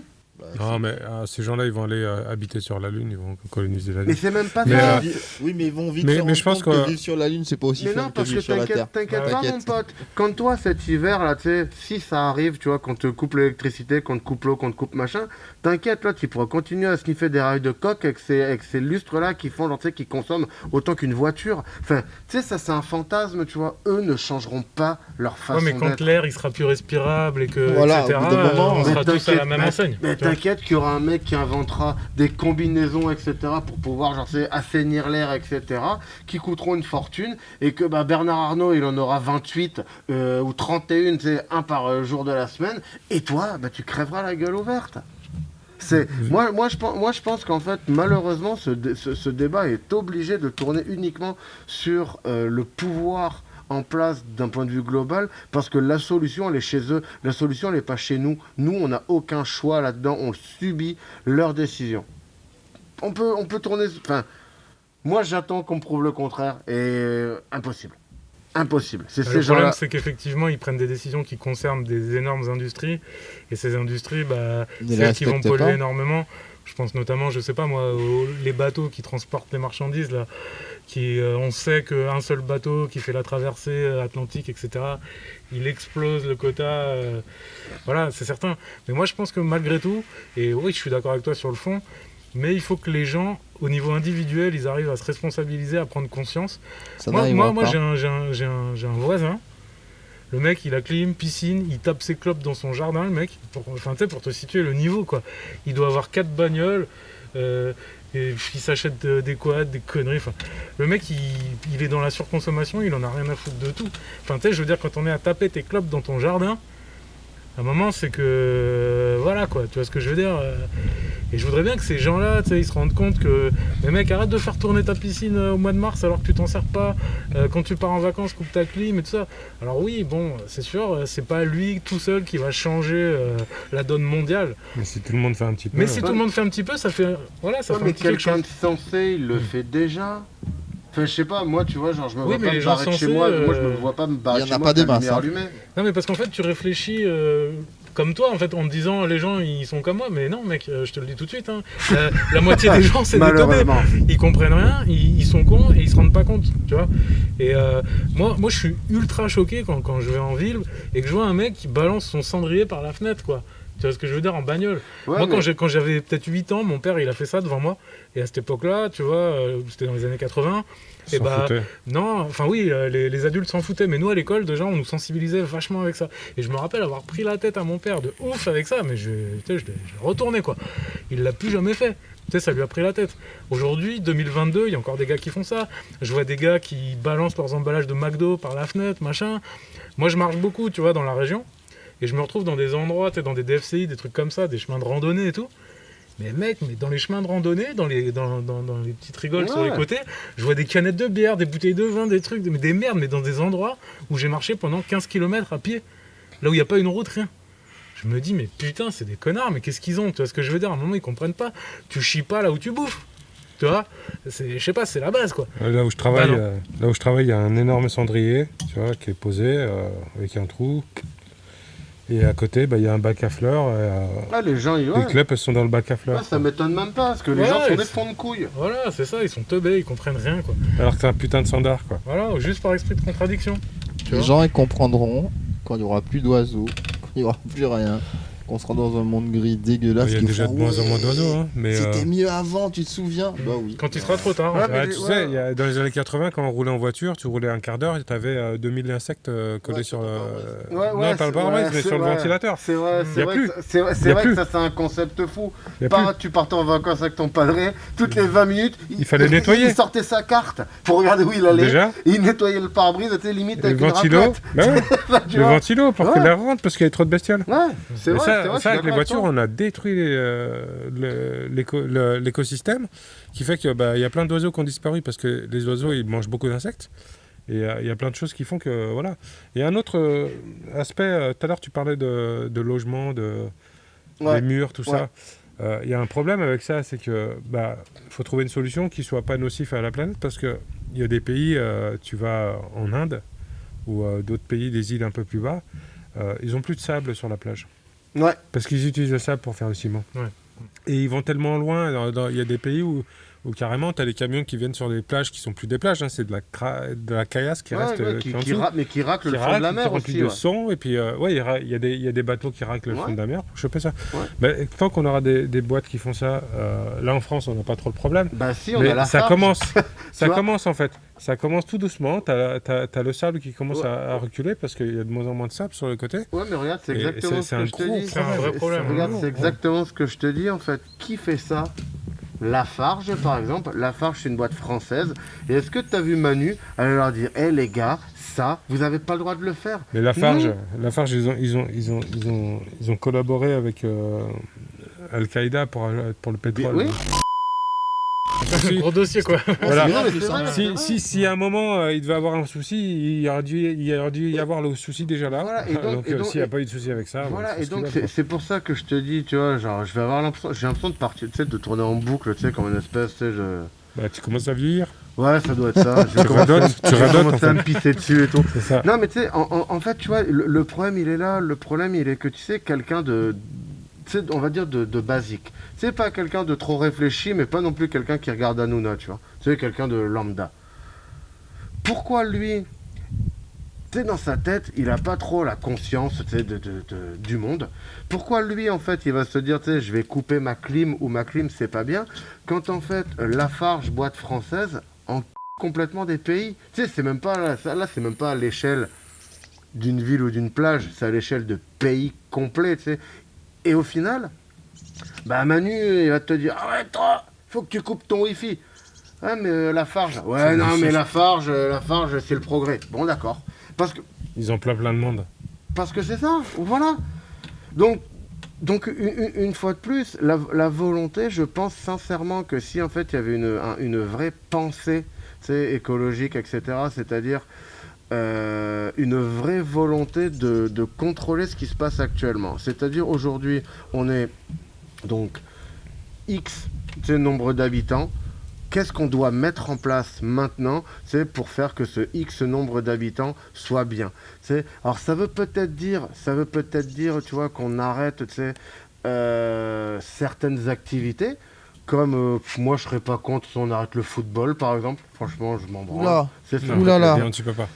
Non, mais ces gens-là, ils vont aller habiter sur la Lune, ils vont coloniser la Lune. Mais c'est même pas Mais, ça. Oui, mais ils vont vite mais se rendre je pense compte que que vivre sur la Lune, c'est pas aussi Mais fun non, que parce que vivre sur la Terre. t'inquiète pas, T'inquiète. mon pote. Quand toi, cet hiver, là, tu sais, si ça arrive, tu vois, qu'on te coupe l'électricité, qu'on te coupe l'eau, qu'on te coupe machin, t'inquiète, là, tu pourras continuer à sniffer des rails de coque avec ces lustres-là qui font, genre, tu sais, qui consomment autant qu'une voiture. Enfin, tu sais, ça, c'est un fantasme, tu vois. Eux ne changeront pas leur façon mais quand d'être. l'air, il sera plus respirable et que, Voilà, etc., au bout d'un moment, on sera Mais tous à la même enseigne. Mais tu vois. t'inquiète qu'il y aura un mec qui inventera des combinaisons, etc., pour pouvoir, genre, assainir l'air, etc., qui coûteront une fortune, et que Bernard Arnault, il en aura 28 ou 31, tu sais, un par jour de la semaine, et toi, tu crèveras la gueule ouverte. Moi, je pense qu'en fait, malheureusement, ce débat est obligé de tourner uniquement sur le pouvoir en place d'un point de vue global, parce que la solution, elle est chez eux. La solution, elle n'est pas chez nous. Nous, on n'a aucun choix là-dedans. On subit leurs décisions. On peut tourner... Enfin, moi, j'attends qu'on me prouve le contraire. Et impossible. Impossible. C'est ces Le problème, gens-là... c'est qu'effectivement, ils prennent des décisions qui concernent des énormes industries. Et ces industries, c'est elles qui vont polluer énormément. Je pense notamment, je sais pas moi, les bateaux qui transportent les marchandises, là, on sait qu'un seul bateau qui fait la traversée atlantique, etc., il explose le quota. Voilà, c'est certain. Mais moi, je pense que malgré tout, et oui, je suis d'accord avec toi sur le fond, mais il faut que les gens, au niveau individuel, ils arrivent à se responsabiliser, à prendre conscience. Moi, j'ai un voisin. Le mec, il a clim, piscine, il tape ses clopes dans son jardin, le mec. Pour te situer le niveau, quoi. Il doit avoir 4 bagnoles, et il s'achète des quads, des conneries. Enfin, le mec, il est dans la surconsommation, il en a rien à foutre de tout. Enfin, tu sais, je veux dire, quand on est à taper tes clopes dans ton jardin, à un moment, c'est que... Voilà, quoi. Tu vois ce que je veux dire Et je voudrais bien que ces gens-là, tu sais, ils se rendent compte que... Mais mec, arrête de faire tourner ta piscine au mois de mars alors que tu t'en sers pas. Quand tu pars en vacances, coupe ta clim et tout ça. Alors oui, bon, c'est sûr, c'est pas lui tout seul qui va changer la donne mondiale. Mais si tout le monde fait un petit peu... Mais si tout le monde fait un petit peu, ça fait... Voilà, ça fait un mais petit quelque quelqu'un chose. de sensé, il le fait déjà. Enfin, je sais pas, moi, tu vois, genre, je me vois Oui, mais pas les me gens barrer de chez sensés, moi. Moi, je me vois pas me barrer il y de en a chez moi pas des avec la masses, lumière hein. allumée. Non, mais parce qu'en fait, tu réfléchis comme toi, en fait, en te disant les gens, ils sont comme moi. Mais non, mec, je te le dis tout de suite. Hein. La moitié des gens, c'est des teubés. Malheureusement. Ils comprennent rien, ils sont cons et ils se rendent pas compte, tu vois. Et moi, je suis ultra choqué quand je vais en ville et que je vois un mec qui balance son cendrier par la fenêtre, quoi. Tu vois ce que je veux dire, en bagnole. Ouais, Moi, mais- quand j'avais peut-être 8 ans, mon père, il a fait ça devant moi. Et à cette époque-là, tu vois, c'était dans les années 80. Et s'en bah, foutaient. non, enfin oui, les adultes s'en foutaient, mais nous à l'école, déjà, on nous sensibilisait vachement avec ça. Et je me rappelle avoir pris la tête à mon père de ouf avec ça, mais je l'ai retourné, quoi. Il l'a plus jamais fait. Tu sais, ça lui a pris la tête. Aujourd'hui, 2022, il y a encore des gars qui font ça. Je vois des gars qui balancent leurs emballages de McDo par la fenêtre, machin. Moi, je marche beaucoup, tu vois, dans la région. Et je me retrouve dans des endroits, tu sais, dans des DFCI, des trucs comme ça, des chemins de randonnée et tout. Mais mec, dans les chemins de randonnée, dans les petites rigoles sur les Ouais. côtés, je vois des canettes de bière, des bouteilles de vin, des trucs, mais des merdes, mais dans des endroits où j'ai marché pendant 15 km à pied. Là où il n'y a pas une route, rien. Je me dis, mais putain, c'est des connards, mais qu'est-ce qu'ils ont? Tu vois ce que je veux dire? À un moment, ils comprennent pas. Tu chies pas là où tu bouffes. Tu vois? Je sais pas, c'est la base, quoi. Là où je travaille, Bah non. il y a un énorme cendrier, tu vois, qui est posé avec un trou. Et à côté, il y a un bac à fleurs. Ah, les gens, Les ouais. clopes, elles sont dans le bac à Ouais, fleurs. ça m'étonne même pas, parce que les Ouais, gens sont ils des sont- fonds de couilles. Voilà, c'est ça, ils sont teubés, ils comprennent rien, quoi. Alors que c'est un putain de sandar, quoi. Voilà, juste par esprit de contradiction. Tu Les vois gens ils comprendront quand il n'y aura plus d'oiseaux, quand il n'y aura plus rien, qu'on sera dans un monde gris dégueulasse. Il y a qu'ils déjà de feront, moins en moins ouais, d'oiseaux, hein, mais... C'était mieux avant, tu te souviens? Bah oui. Quand il sera trop tard. Ouais, en fait. mais tu ouais. sais, dans les années 80, quand on roulait en voiture, tu roulais un quart d'heure et tu avais 2000 insectes collés Ouais, sur... sur le Ouais, non, pas le pare-brise, mais sur le ventilateur. C'est vrai, Y c'est a vrai, plus. que ça- c'est vrai, Y c'est a vrai plus. que ça c'est un concept fou. Y a plus. Tu partais en vacances avec ton padré, toutes les 20 minutes, Il fallait nettoyer. Il sortait sa carte pour regarder où il allait. Déjà, Et il nettoyait le pare-brise, était limite le avec une ventilo, raclette. bah ouais, Tu le vois. ventilo pour que Ouais. l'air rentre parce qu'il y avait trop de bestioles. Ouais, c'est Et vrai, ça, c'est vrai. je suis avec les d'accord voitures, toi. on a détruit l'écosystème, qui fait qu'il y a plein d'oiseaux qui ont disparu parce que les oiseaux ils mangent beaucoup d'insectes. Et il y a plein de choses qui font que voilà. Et un autre aspect, tout à l'heure tu parlais de logement, Ouais. des murs, tout Ouais. ça. Il y a un problème avec ça, c'est que faut trouver une solution qui soit pas nocif à la planète parce que il y a des pays, tu vas en Inde ou d'autres pays, des îles un peu plus bas, ils ont plus de sable sur la plage. Ouais. Parce qu'ils utilisent le sable pour faire le ciment. Ouais. Et ils vont tellement loin. Il y a des pays où carrément, tu as des camions qui viennent sur des plages qui sont plus des plages. Hein, c'est de la caillasse qui Ouais, reste ouais, qui est en dessous. mais qui racle Qui le fond de la racle, mer qui remplit aussi. de Ouais. son. Et puis, il y a des bateaux qui raclent le Ouais. fond de la mer pour choper ça. Ouais. Mais tant qu'on aura des boîtes qui font ça, là en France, on n'a pas trop de problème. Bah si, on Mais a la ça farge. commence. Ça vois. commence en fait. Ça commence tout doucement. T'as le sable qui commence Ouais. à reculer parce qu'il y a de moins en moins de sable sur le côté. Ouais, mais regarde, c'est Et exactement c'est ce un que je te gros dis. C'est un vrai problème. Regarde, c'est Ouais. exactement ce que je te dis en fait. Qui fait ça? Lafarge, par exemple. Lafarge, c'est une boîte française. Et est-ce que tu as vu Manu aller leur dire, hé les gars, ça, vous n'avez pas le droit de le faire? Mais Lafarge, ils ont collaboré avec Al-Qaïda pour le pétrole. Oui. Gros dossier, quoi. Voilà. Mais non, mais c'est vrai, Si à un moment il devait avoir un souci, il aurait dû y avoir le souci déjà là. Voilà, et donc- S'il n'y a pas eu de souci avec ça, Voilà, c'est et ce donc qu'il a, c'est pour ça que je te dis, tu vois, genre, j'ai l'impression de partir, tu sais, de tourner en boucle, tu sais, comme une espèce, tu sais, tu commences à vieillir. Ouais, ça doit être ça. Je vais radotes, tu je vais radotes, commencer en à me pisser dessus et tout. C'est ça. Non, mais tu sais, en fait, tu vois, le problème, il est là. Le problème, il est que, tu sais, quelqu'un on va dire de basique. C'est pas quelqu'un de trop réfléchi, mais pas non plus quelqu'un qui regarde Hanouna, tu vois. C'est quelqu'un de lambda. Pourquoi lui, dans sa tête, il a pas trop la conscience du monde. Pourquoi lui, en fait, il va se dire, je vais couper ma clim ou ma clim, c'est pas bien, quand en fait, Lafarge, boîte française, en complètement des pays. C'est même pas là, c'est même pas à l'échelle d'une ville ou d'une plage, c'est à l'échelle de pays complets, tu sais. Et au final, Manu, il va te dire, ah ouais, toi, faut que tu coupes ton wifi. Ah mais Lafarge. Ouais, non, mais Lafarge, c'est le progrès. Bon, d'accord. Parce que... Ils ont plein de monde. Parce que c'est ça, voilà. Donc une fois de plus, la volonté, je pense sincèrement que si en fait il y avait une vraie pensée écologique, etc., c'est-à-dire une vraie volonté de contrôler ce qui se passe actuellement. C'est-à-dire aujourd'hui, on est donc X nombre d'habitants. Qu'est-ce qu'on doit mettre en place maintenant, pour faire que ce X nombre d'habitants soit bien. Alors ça veut peut-être dire, tu vois, qu'on arrête, certaines activités, comme moi je serais pas contre si on arrête le football par exemple. Franchement, je m'en branle. Oula. C'est ça. Oulala. Bien, tu peux pas.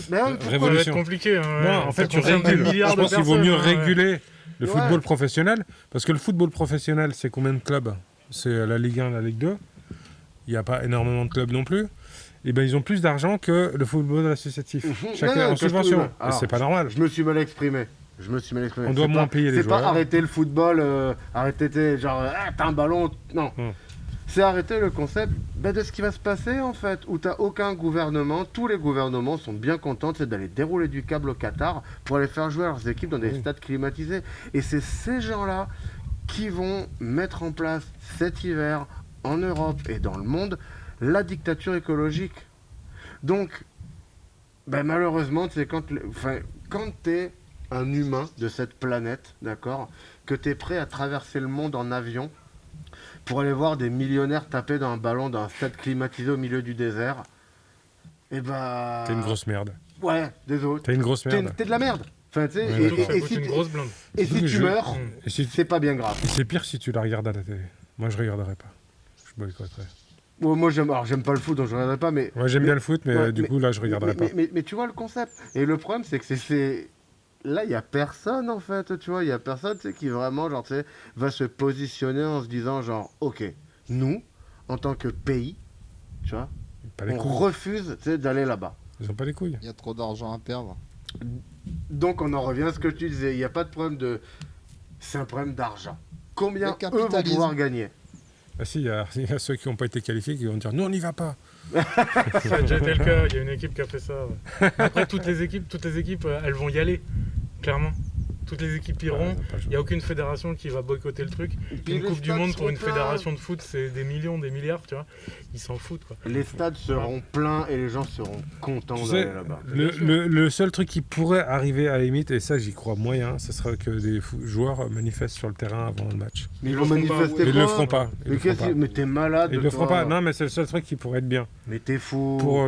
Mais Ça va être Révolution. compliqué. Hein, Non, en fait, tu concerne des régules. milliards Je de pense qu'il vaut personnes, mieux hein, réguler le Ouais. football professionnel, parce que le football professionnel, c'est combien de clubs? C'est la Ligue 1, la Ligue 2. Il n'y a pas énormément de clubs non plus. Et ben ils ont plus d'argent que le football associatif. Chacun en subvention. Et Alors, c'est pas normal. Je me suis mal exprimé. On doit moins payer les C'est joueurs. pas arrêter le football, arrêter genre t'as un ballon. Non. C'est arrêter le concept de ce qui va se passer en fait, où t'as aucun gouvernement, tous les gouvernements sont bien contents d'aller dérouler du câble au Qatar pour aller faire jouer leurs équipes dans des stades climatisés. Et c'est ces gens-là qui vont mettre en place cet hiver en Europe et dans le monde la dictature écologique. Donc, malheureusement, quand t'es un humain de cette planète, d'accord, que t'es prêt à traverser le monde en avion pour aller voir des millionnaires taper dans un ballon dans un stade climatisé au milieu du désert, T'es une grosse merde. Ouais, désolé. T'es une grosse merde. T'es de la merde. Enfin, tu sais, Surtout que ça coûte une grosse blinde. et si tu meurs, Et si- c'est pas bien grave. et c'est pire si tu la regardes à la télé. Moi, je regarderais pas. Je boycotterais. Ouais, moi, j'aime pas le foot, donc je regarderai pas, mais... Ouais, j'aime bien le foot, mais Ouais, du coup, là, je regarderais pas. Mais tu vois le concept. Et le problème, c'est que c'est... Là, il n'y a personne, en fait, tu vois. Il n'y a personne qui vraiment, genre, va se positionner en se disant, genre, OK, nous, en tant que pays, tu vois, Pas les on couilles. refuse, d'aller là-bas. Ils ont pas les couilles. Il y a trop d'argent à perdre. Donc, on en revient à ce que tu disais. Il n'y a pas de problème de... C'est un problème d'argent. Combien Le eux vont capitalisme. pouvoir gagner? Ah si, il y a ceux qui n'ont pas été qualifiés qui vont dire non, on n'y va pas. Ça a déjà été le cas, il y a une équipe qui a fait ça. Ouais. Après, toutes les équipes, elles vont y aller, clairement. Toutes les équipes iront. Il n'y a aucune fédération qui va boycotter le truc. puis Une les Coupe du stades Monde pour seront une pleins. fédération de foot, c'est des millions, des milliards, tu vois. Ils s'en foutent, quoi. Les stades seront pleins et les gens seront contents Tu d'aller sais, là-bas. le seul truc qui pourrait arriver à la limite, et ça j'y crois moyen, ce sera que des joueurs manifestent sur le terrain avant le match. Mais ils le vont feront pas, manifester Ils quoi le feront pas. Ils Mais, le feront pas. mais t'es malade. Ils le feront toi. pas. Non, mais c'est le seul truc qui pourrait être bien. Mais t'es fou. Pour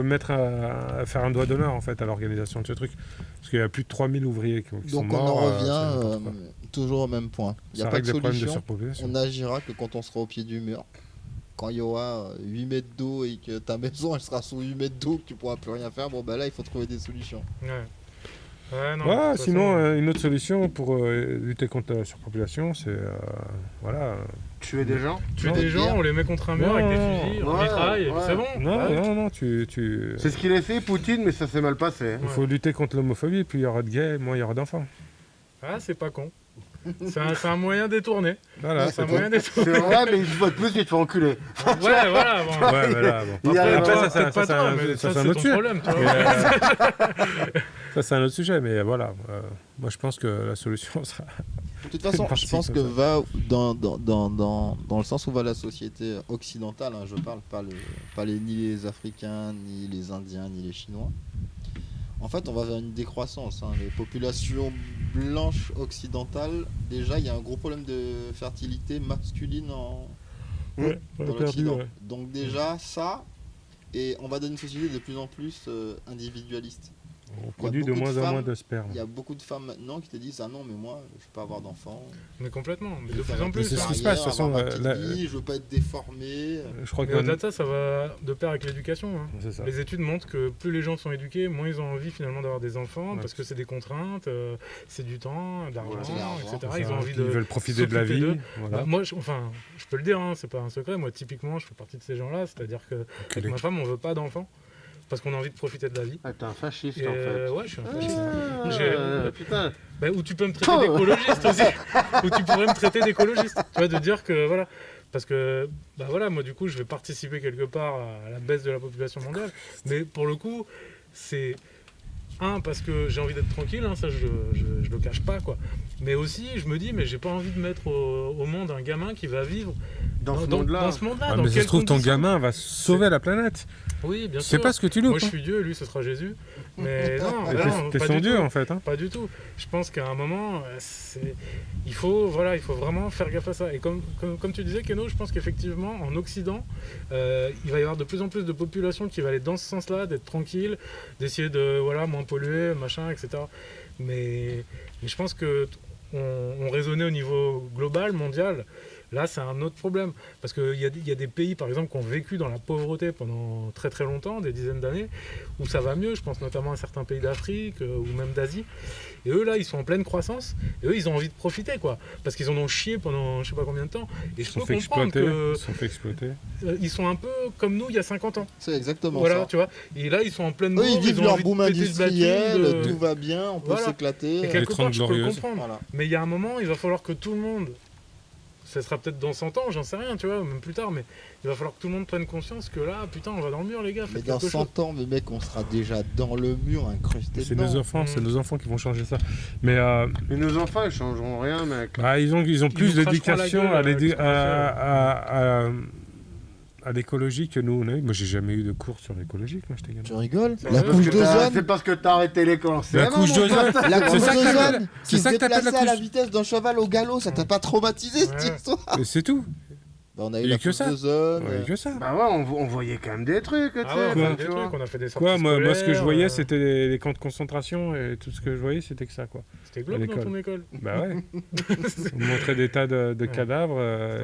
faire un doigt d'honneur en fait à l'organisation de ce truc. Parce qu'il y a plus de 3000 ouvriers qui sont Donc on morts. en c'est revient n'importe quoi. toujours au même point. Il n'y a Ça pas de règle les problèmes de solution. surpopulation. On n'agira que quand on sera au pied du mur. Quand il y aura 8 mètres d'eau et que ta maison elle sera sous 8 mètres d'eau, que tu pourras plus rien faire, bon là il faut trouver des solutions. Ouais. Ouais, non, Ouais, de toute sinon, façon, une autre solution pour lutter contre la surpopulation, c'est voilà. Tuer des gens tuer Non, des de gens, guerre. on les met contre un mur avec des fusils, on Ouais, y travaille, et puis ouais. c'est bon. Non, Ouais. non, tu. C'est ce qu'il a fait, Poutine, mais ça s'est mal passé. Il faut lutter contre l'homophobie, plus il y aura de gays, moins il y aura d'enfants. Ah, c'est pas con. C'est un moyen détourné. Voilà, C'est un c'est moyen détourné. C'est vrai, mais une fois de plus, il te fait enculer. Ouais, voilà. Bon. Ouais, voilà, bon. Il y a- Après, Ouais, Peut-être pas toi, mais ça, c'est c'est un ton autre sujet. problème, tu Mais, vois. ça, c'est un autre sujet, mais voilà. Moi, je pense que la solution sera. De toute façon, je parti pense comme que ça. va dans le sens où va la société occidentale, hein, je parle pas ni les Africains, ni les Indiens, ni les Chinois. En fait, on va vers une décroissance. Hein. Les populations blanches occidentales, déjà, il y a un gros problème de fertilité masculine Ouais, on dans a perdu, l'Occident. ouais. Donc déjà, ça, et on va dans une société de plus en plus individualiste. On produit de beaucoup de moins en moins femmes- de sperme. Il y a beaucoup de femmes maintenant qui te disent ah non mais moi je veux pas avoir d'enfant. Mais complètement, mais Je de veux plus faire en une plus. c'est ce hein. qui se passe, de toute façon, avoir ma petite la- vie, je veux pas être déformé. Je crois Mais que au-delà de ça, ça va de pair avec l'éducation. Hein. c'est ça. Les études montrent que plus les gens sont éduqués, moins ils ont envie finalement d'avoir des enfants, Ouais. parce que c'est des contraintes, c'est du temps, de l'argent, Ouais, c'est l'argent, etc. C'est Ils ça, ont envie ils de veulent profiter de la s'occuper vie. d'eux. Voilà. Bah, moi, je peux le dire, hein, c'est pas un secret. Moi, typiquement, je fais partie de ces gens-là, c'est-à-dire que avec ma femme, on veut pas d'enfants parce qu'on a envie de profiter de la vie. Ah, t'es un fasciste Et, en fait. ouais, je suis un fasciste. Putain. Bah, ou tu peux me traiter d'écologiste aussi. Ou tu pourrais me traiter d'écologiste. Tu vois, de dire que voilà. Parce que, bah voilà, moi du coup, je vais participer quelque part à la baisse de la population mondiale. Mais pour le coup, c'est. Parce que j'ai envie d'être tranquille, hein, ça je le cache pas, quoi. Mais aussi, je me dis, mais j'ai pas envie de mettre au monde un gamin qui va vivre Dans ce monde-là. dans ce monde-là. Ah, dans mais ça quelles se trouve, ton conditions. gamin va sauver la planète. Oui, bien C'est sûr. pas ce que tu loupes. Moi, je suis Dieu et lui, ce sera Jésus. Mais non, hein. non, T'es pas son du dieu tout. en fait. Hein. Pas du tout. Je pense qu'à un moment, il faut vraiment faire gaffe à ça. Et comme tu disais, Keno, je pense qu'effectivement, en Occident, il va y avoir de plus en plus de populations qui va aller dans ce sens-là, d'être tranquille, d'essayer de moins polluer, machin, etc. Mais je pense que on raisonnait au niveau global, mondial. Là, c'est un autre problème. Parce qu'il y a des pays, par exemple, qui ont vécu dans la pauvreté pendant très très longtemps, des dizaines d'années, où ça va mieux. Je pense notamment à certains pays d'Afrique ou même d'Asie. Et eux, là, ils sont en pleine croissance. Et eux, ils ont envie de profiter, quoi. Parce qu'ils en ont chié pendant je sais pas combien de temps. Et Ils je se peux sont fait comprendre exploiter. Ils se sont fait exploiter. qu'ils sont un peu comme nous il y a 50 ans. C'est exactement Voilà, ça. tu vois. Et là, ils sont en pleine Eux ils bourre, vivent ont leur envie de boom péter ce batume industriel, de- tout va bien, on peut Voilà. s'éclater. Et Les quelque 30 part, je peux le glorieuses. comprendre. Voilà. Mais il y a un moment, il va falloir que tout le monde, ça sera peut-être dans 100 ans, j'en sais rien, tu vois, même plus tard, mais il va falloir que tout le monde prenne conscience que là, putain, on va dans le mur, les gars, Mais faites dans quelque chose. 100 ans, mais mec, on sera déjà dans le mur incrusté C'est dedans. nos enfants qui vont changer ça. Mais Mais nos enfants, ils changeront rien, mec. bah, ils ont plus nous cracheront d'éducation la à gueule, l'édu- avec ce qu'on a à l'écologie que nous on a eu. Moi j'ai jamais eu de cours sur l'écologie quand j'étais gamin. Tu rigoles C'est La vrai, couche Parce que d'ozone c'est parce que t'as arrêté l'école en La CM1, couche mon d'ozone. pote. La C'est couche ça que t'appelles- d'ozone c'est qui ça se que t'appelles la déplaçait à la couche. vitesse d'un cheval au galop, ça t'a pas traumatisé cette Ouais. histoire Et c'est tout. Bah, on a eu Il y a la que couche ça. d'ozone. Ouais, que ça. Bah ouais, on voyait quand même des trucs, tu Ah ouais, sais. on Quoi a fait des tu vois. trucs, on a fait des sorties Quoi, moi ce que je scolaires, voyais c'était les camps de concentration et tout ce que je voyais c'était que ça quoi. C'était glauque à dans l'école. ton école. Bah ouais. On montrait des tas de cadavres,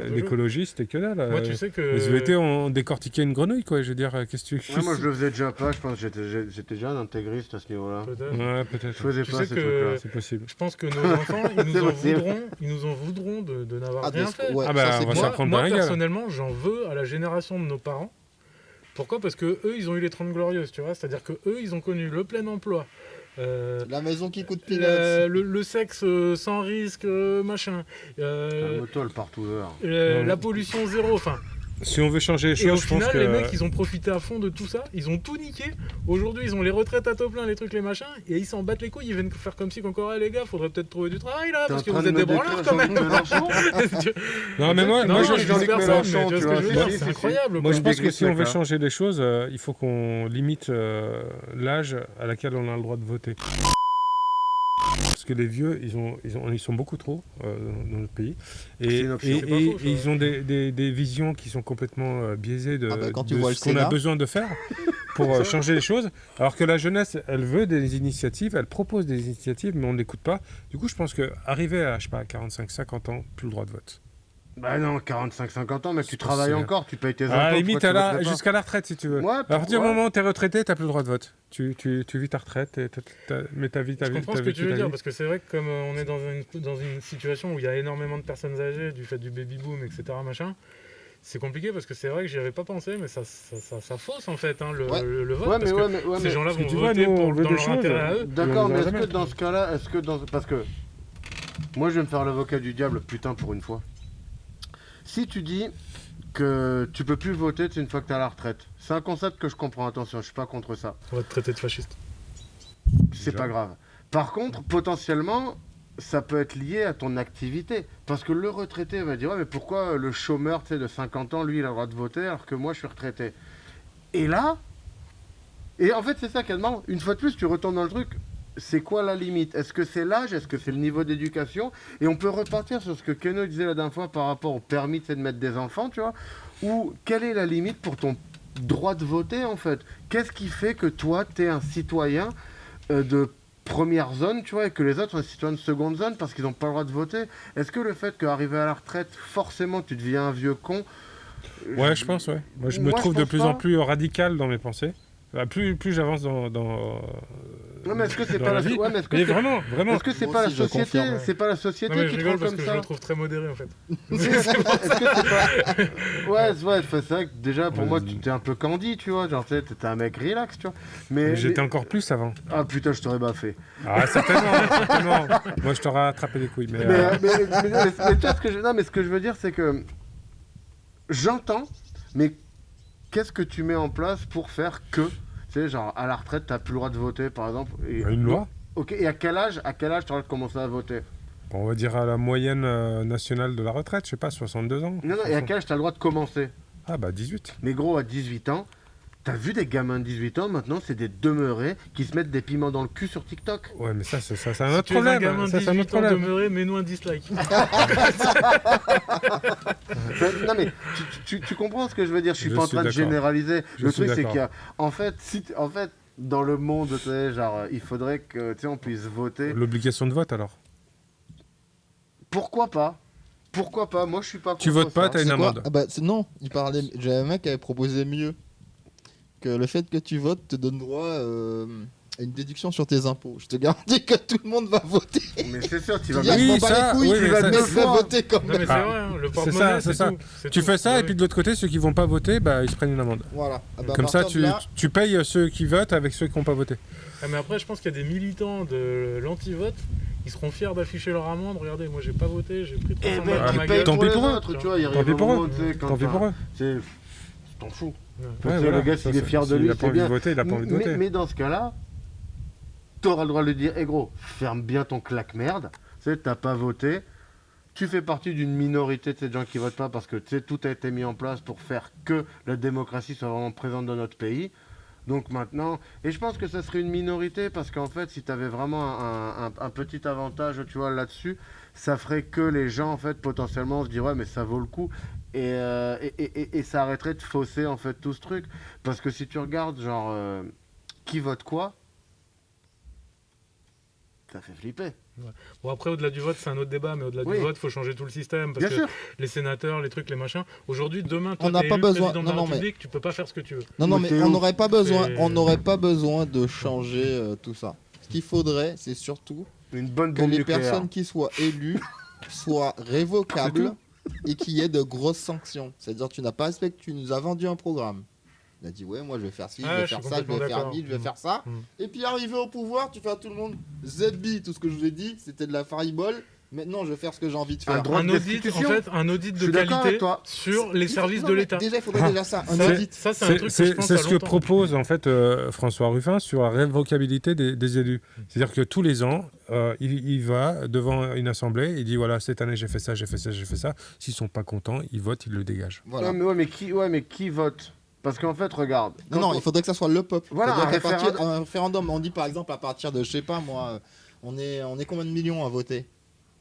C'est l'écologie c'était que dalle. Moi, tu sais que... Les EVT on décortiquait une grenouille quoi, je veux dire, qu'est-ce que tu veux que Ouais, moi je le faisais déjà pas, je pense que j'étais déjà un intégriste à ce niveau-là. Peut-être. Ouais, Je peut-être. faisais Tu pas sais ces que- trucs-là. C'est possible. Je pense que nos enfants, possible. ils nous en voudront de n'avoir Ah, rien de- fait. ouais, Ah bah, ça, c'est on va bien. s'en prendre Moi, plein la gueule. personnellement, j'en veux à la génération de nos parents. Pourquoi ? Parce que eux, ils ont eu les 30 glorieuses, tu vois. C'est-à-dire que eux, ils ont connu le plein emploi, La maison qui coûte peanuts. le sexe sans risque, machin, Calme-toi le partout dehors. la pollution zéro. Enfin, Si on veut changer les et au choses, je pense final, que les mecs, ils ont profité à fond de tout ça. Ils ont tout niqué. Aujourd'hui, ils ont les retraites à taux plein, les trucs, les machins, et ils s'en battent les couilles. Ils viennent faire comme si qu'encore, les gars, faudrait peut-être trouver du travail là, T'es parce en que train vous de êtes des me branleurs décrire quand même. Jean-Luc Mélenchon Non mais moi, Non, moi, je je, dis Jean-Luc personne, Mélenchon, mais tu vois tu ce que vois, je veux si, dire, si, c'est si. incroyable. moi, je quoi. pense que si on veut D'accord. changer les choses, il faut qu'on limite l'âge à laquelle on a le droit de voter. Parce que les vieux, ils sont beaucoup trop dans notre pays. C'est Et, une option. et- C'est pas et- faux, ça. et ils ont des visions qui sont complètement biaisées de, Ah bah, quand tu de vois le ce qu'on a Sénat. besoin de faire pour changer les choses. Alors que la jeunesse, elle veut des initiatives, elle propose des initiatives, mais on ne l'écoute pas. Du coup, je pense qu'arriver à, je sais pas, 45, 50 ans, plus le droit de vote. Bah non, 45-50 ans, mec, tu C'est travailles possible. encore, tu payes tes impôts. À la limite, pourquoi tu voterais pas jusqu'à la retraite, si tu veux. Ouais, À partir du pourquoi moment où tu es retraité, tu n'as plus le droit de vote. Tu vis ta retraite, mais ta vie, Je comprends ce que vécu tu veux ta dire, vie. parce que c'est vrai que comme on est dans une situation où il y a énormément de personnes âgées, du fait du baby-boom, etc., machin, c'est compliqué parce que c'est vrai que j'y avais pas pensé, mais ça fausse en fait, hein, le Ouais. le vote, Ouais, parce mais que ouais, mais ouais, ces mais- gens-là parce que vont tu vois, voter nous, on pour, veut dans des leur choses, intérêt à eux. D'accord, on mais le est-ce verra que jamais. dans ce cas-là, parce que moi je vais me faire l'avocat du diable, putain, pour une fois. Si tu dis que tu peux plus voter une fois que tu à la retraite, c'est un concept que je comprends, attention, je suis pas contre ça. On va te traiter de fasciste. C'est Déjà. pas grave. Par contre, potentiellement, ça peut être lié à ton activité. Parce que le retraité va dire, ouais, mais pourquoi le chômeur de 50 ans, lui, il a le droit de voter alors que moi, je suis retraité. Et là, et en fait, c'est ça qu'elle une fois de plus, tu retournes dans le truc. C'est quoi la limite? Est-ce que c'est l'âge? Est-ce que c'est le niveau d'éducation? Et on peut repartir sur ce que Keno disait la dernière fois par rapport au permis de mettre des enfants, tu vois. Ou quelle est la limite pour ton droit de voter, en fait? Qu'est-ce qui fait que toi, t'es un citoyen de première zone, tu vois, et que les autres sont des citoyens de seconde zone parce qu'ils n'ont pas le droit de voter. Est-ce que le fait qu'arriver à la retraite, forcément, tu deviens un vieux con? Ouais, je pense, ouais. Moi, je me Moi, je trouve de pense plus pas. en plus radical dans mes pensées. Plus j'avance Non, mais est-ce que c'est dans pas la la, vie. ouais, mais est-ce que Mais c'est vraiment, vraiment. est-ce que c'est Moi pas la aussi, je société, confirme. c'est pas la société Non, mais je qui te rigole rend parce comme que je ça? le trouve très modéré en fait. Est-ce que c'est pas... Ouais, c'est vrai que déjà pour Ouais, moi tu t'es un peu candy, tu vois, genre tu sais, t'étais un mec relax, tu vois. Mais Mais j'étais encore plus avant. ah putain, je t'aurais baffé. Ah, certainement, certainement. Moi, je t'aurais attrapé les couilles. Mais, Mais tu vois ce que je... Non, mais ce que je veux dire c'est que j'entends, mais qu'est-ce que tu mets en place pour faire que, tu sais, genre à la retraite t'as plus le droit de voter par exemple. Et... une loi. Ok, et à quel âge t'as le droit de commencer à voter? Bon, on va dire à la moyenne nationale de la retraite, je sais pas, 62 ans. Non, non, et à quel âge t'as le droit de commencer? Ah, bah 18. Mais gros, à 18 ans, t'as vu des gamins de 18 ans, maintenant, c'est des demeurés qui se mettent des piments dans le cul sur TikTok. Ouais, mais ça, c'est un Si autre tu es un problème. gamin de Ça, c'est un 18 autre ans problème. demeuré, mets-nous un dislike. Non, mais tu comprends ce que je veux dire? Je suis Je pas en suis train de d'accord. généraliser. Je Le suis truc, c'est d'accord. qu'il y a... En fait, dans le monde, tu sais, genre, il faudrait que, tu sais, on puisse voter. L'obligation de vote, alors. Pourquoi pas? Pourquoi pas? Moi, je suis pas contre Tu votes pas, ça. t'as une C'est quoi amende. Ah bah, non, j'avais un mec qui avait proposé mieux. Que le fait que tu votes te donne droit à une déduction sur tes impôts. Je te garantis que tout le monde va voter. Mais c'est sûr, tu vas Il y a, Oui, je m'en bats ça, les couilles, oui, tu mais vas ça, mais c'est je vais ça. voter quand Non mais même. c'est Ah, vrai, hein, le c'est porte-monnaie ça, c'est c'est ça. tout. C'est Tu tout. fais ça, Ouais, et puis de l'autre côté, ceux qui vont pas voter, bah, ils se prennent une amende. Voilà. Ah bah, à Comme ça, partir de là, tu payes ceux qui votent avec ceux qui n'ont pas voté. Ah, mais après, je pense qu'il y a des militants de l'anti-vote, ils seront fiers d'afficher leur amende. Regardez, moi j'ai pas voté, j'ai pris 300 Eh balles ben, dans tu ma payes gueule. Tant pour pis les pour eux. autres, tu vois, il Tant arrive pis un pour moment, eux. tu sais, quand Tant pis pour eux. c'est... T'en fous. Ouais. Tu Ouais, sais, voilà. le gars, Ça, s'il est fier de s'il lui, a pas c'est envie de bien. voter, il a pas envie de voter. Mais dans ce cas-là, t'auras le droit de lui dire, gros, ferme bien ton claque-merde, tu sais, t'as pas voté, tu fais partie d'une minorité de ces gens qui votent pas parce que, tu sais, tout a été mis en place pour faire que la démocratie soit vraiment présente dans notre pays. Donc maintenant, et je pense que ça serait une minorité parce qu'en fait, si tu avais vraiment un petit avantage, tu vois, là-dessus, ça ferait que les gens, en fait, potentiellement, se diraient, ouais, mais ça vaut le coup. Et ça arrêterait de fausser, en fait, tout ce truc. Parce que si tu regardes, genre, qui vote quoi, ça fait flipper. Bon, après, au-delà du vote, c'est un autre débat, mais au-delà Oui. du vote, il faut changer tout le système. Parce Bien que sûr. les sénateurs, les trucs, les machins. Aujourd'hui, demain, toi, On n'a t'es pas élu besoin- président de non, la non, mais- République, tu peux pas faire ce que tu veux. non, Mais mais c'est on ouf. n'aurait pas besoin, C'est- on n'aurait pas besoin de changer tout ça. Ce qu'il faudrait, c'est surtout Une bonne que bombe les nucléaire. personnes qui soient élues soient révocables et qu'il y ait de grosses sanctions. C'est-à-dire, tu n'as pas respecté, tu nous as vendu un programme. Il a dit, ouais, moi je vais faire ci, je Ouais, vais je faire suis ça, je vais complètement faire d'accord. mi, je vais Mm. faire ça. Mm. Et puis arrivé au pouvoir, tu fais à tout le monde ZB, tout ce que je vous ai dit, c'était de la faribole. Maintenant, je vais faire ce que j'ai envie de Un faire. droit Un de audit, en destitution. fait, un audit Je de suis d'accord qualité avec toi. sur les services Non, de mais l'État. Déjà, il faudrait Ah. déjà ça, un Ça, audit. ça, c'est un truc que je pense C'est à ce que longtemps. propose en fait François Ruffin sur la révocabilité des élus. C'est-à-dire que tous les ans, il va devant une assemblée, il dit voilà, cette année j'ai fait ça, j'ai fait ça, j'ai fait ça. S'ils sont pas contents, ils votent, ils le dégagent. Voilà. Ouais, mais qui vote? Parce qu'en fait, regarde. Non, non, il faudrait que ça soit le peuple. Voilà, C'est-à-dire un qu'à partir- référendum. un référendum, on dit par exemple à partir de, je sais pas moi, on est combien de millions à voter?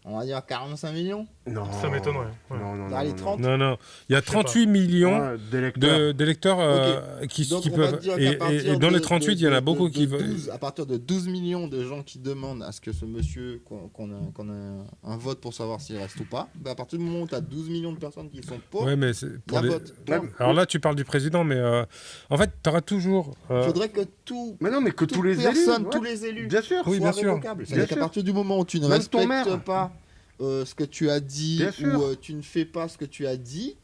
On va dire 45 millions? Non. Ça m'étonnerait, ouais. Non, Allez, non, 30. Non, il y a Je sais pas. 38 millions Ouais, d'électeurs. d'électeurs qui Donc, on va peuvent. dire qu'à Et partir dans de- les 38, il y en a de- beaucoup de qui veulent. 12, à partir de 12 millions de gens qui demandent à ce que ce monsieur, qu'on ait un vote pour savoir s'il reste ou pas, bah à partir du moment où tu as 12 millions de personnes qui sont pour, Ouais, mais il y pour a les- vote. Ouais, Alors là, tu parles du président, mais en fait, tu auras toujours. Il faudrait que tout, Mais non, mais que toute tous les personne, élus. tous ouais. les élus Bien sûr. Oui, soient bien sûr. révocables. Bien C'est-à-dire qu'à sûr. partir du moment où tu ne Même ton respectes maire. pas ce que tu as dit Bien sûr. ou tu ne fais pas ce que tu as dit,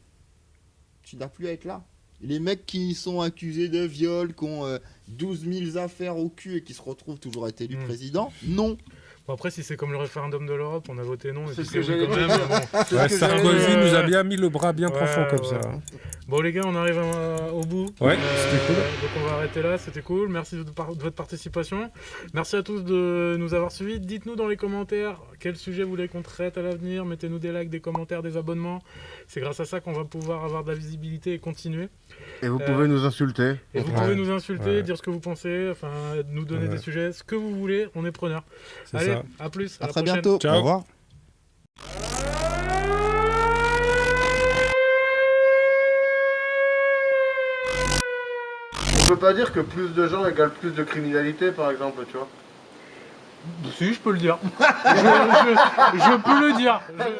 tu n'as plus à être là. Les mecs qui sont accusés de viol, qui ont 12 000 affaires au cul et qui se retrouvent toujours à être élus Mm. président, non. Bon, après, si c'est comme le référendum de l'Europe, on a voté non, et C'est puis ce c'est que oui j'allais quand même. dire. Bon. C'est Ouais, ce que j'allais Sarkozy dire. nous a bien mis le bras bien Ouais, profond comme ouais. ça. Bon, les gars, on arrive au bout. Ouais, c'était cool. Donc, on va arrêter là. C'était cool. Merci de votre participation. Merci à tous de nous avoir suivis. Dites-nous dans les commentaires quel sujet vous voulez qu'on traite à l'avenir. Mettez-nous des likes, des commentaires, des abonnements. C'est grâce à ça qu'on va pouvoir avoir de la visibilité et continuer. Et vous pouvez nous insulter. Et vous Ouais. pouvez nous insulter, Ouais. dire ce que vous pensez, enfin, nous donner Ouais. des sujets, ce que vous voulez. On est preneurs. C'est Allez, ça. à plus. À la très prochaine. bientôt. Ciao. Au revoir. On peut pas dire que plus de gens égale plus de criminalité, par exemple, tu vois. Si, je peux le dire. Je peux le dire.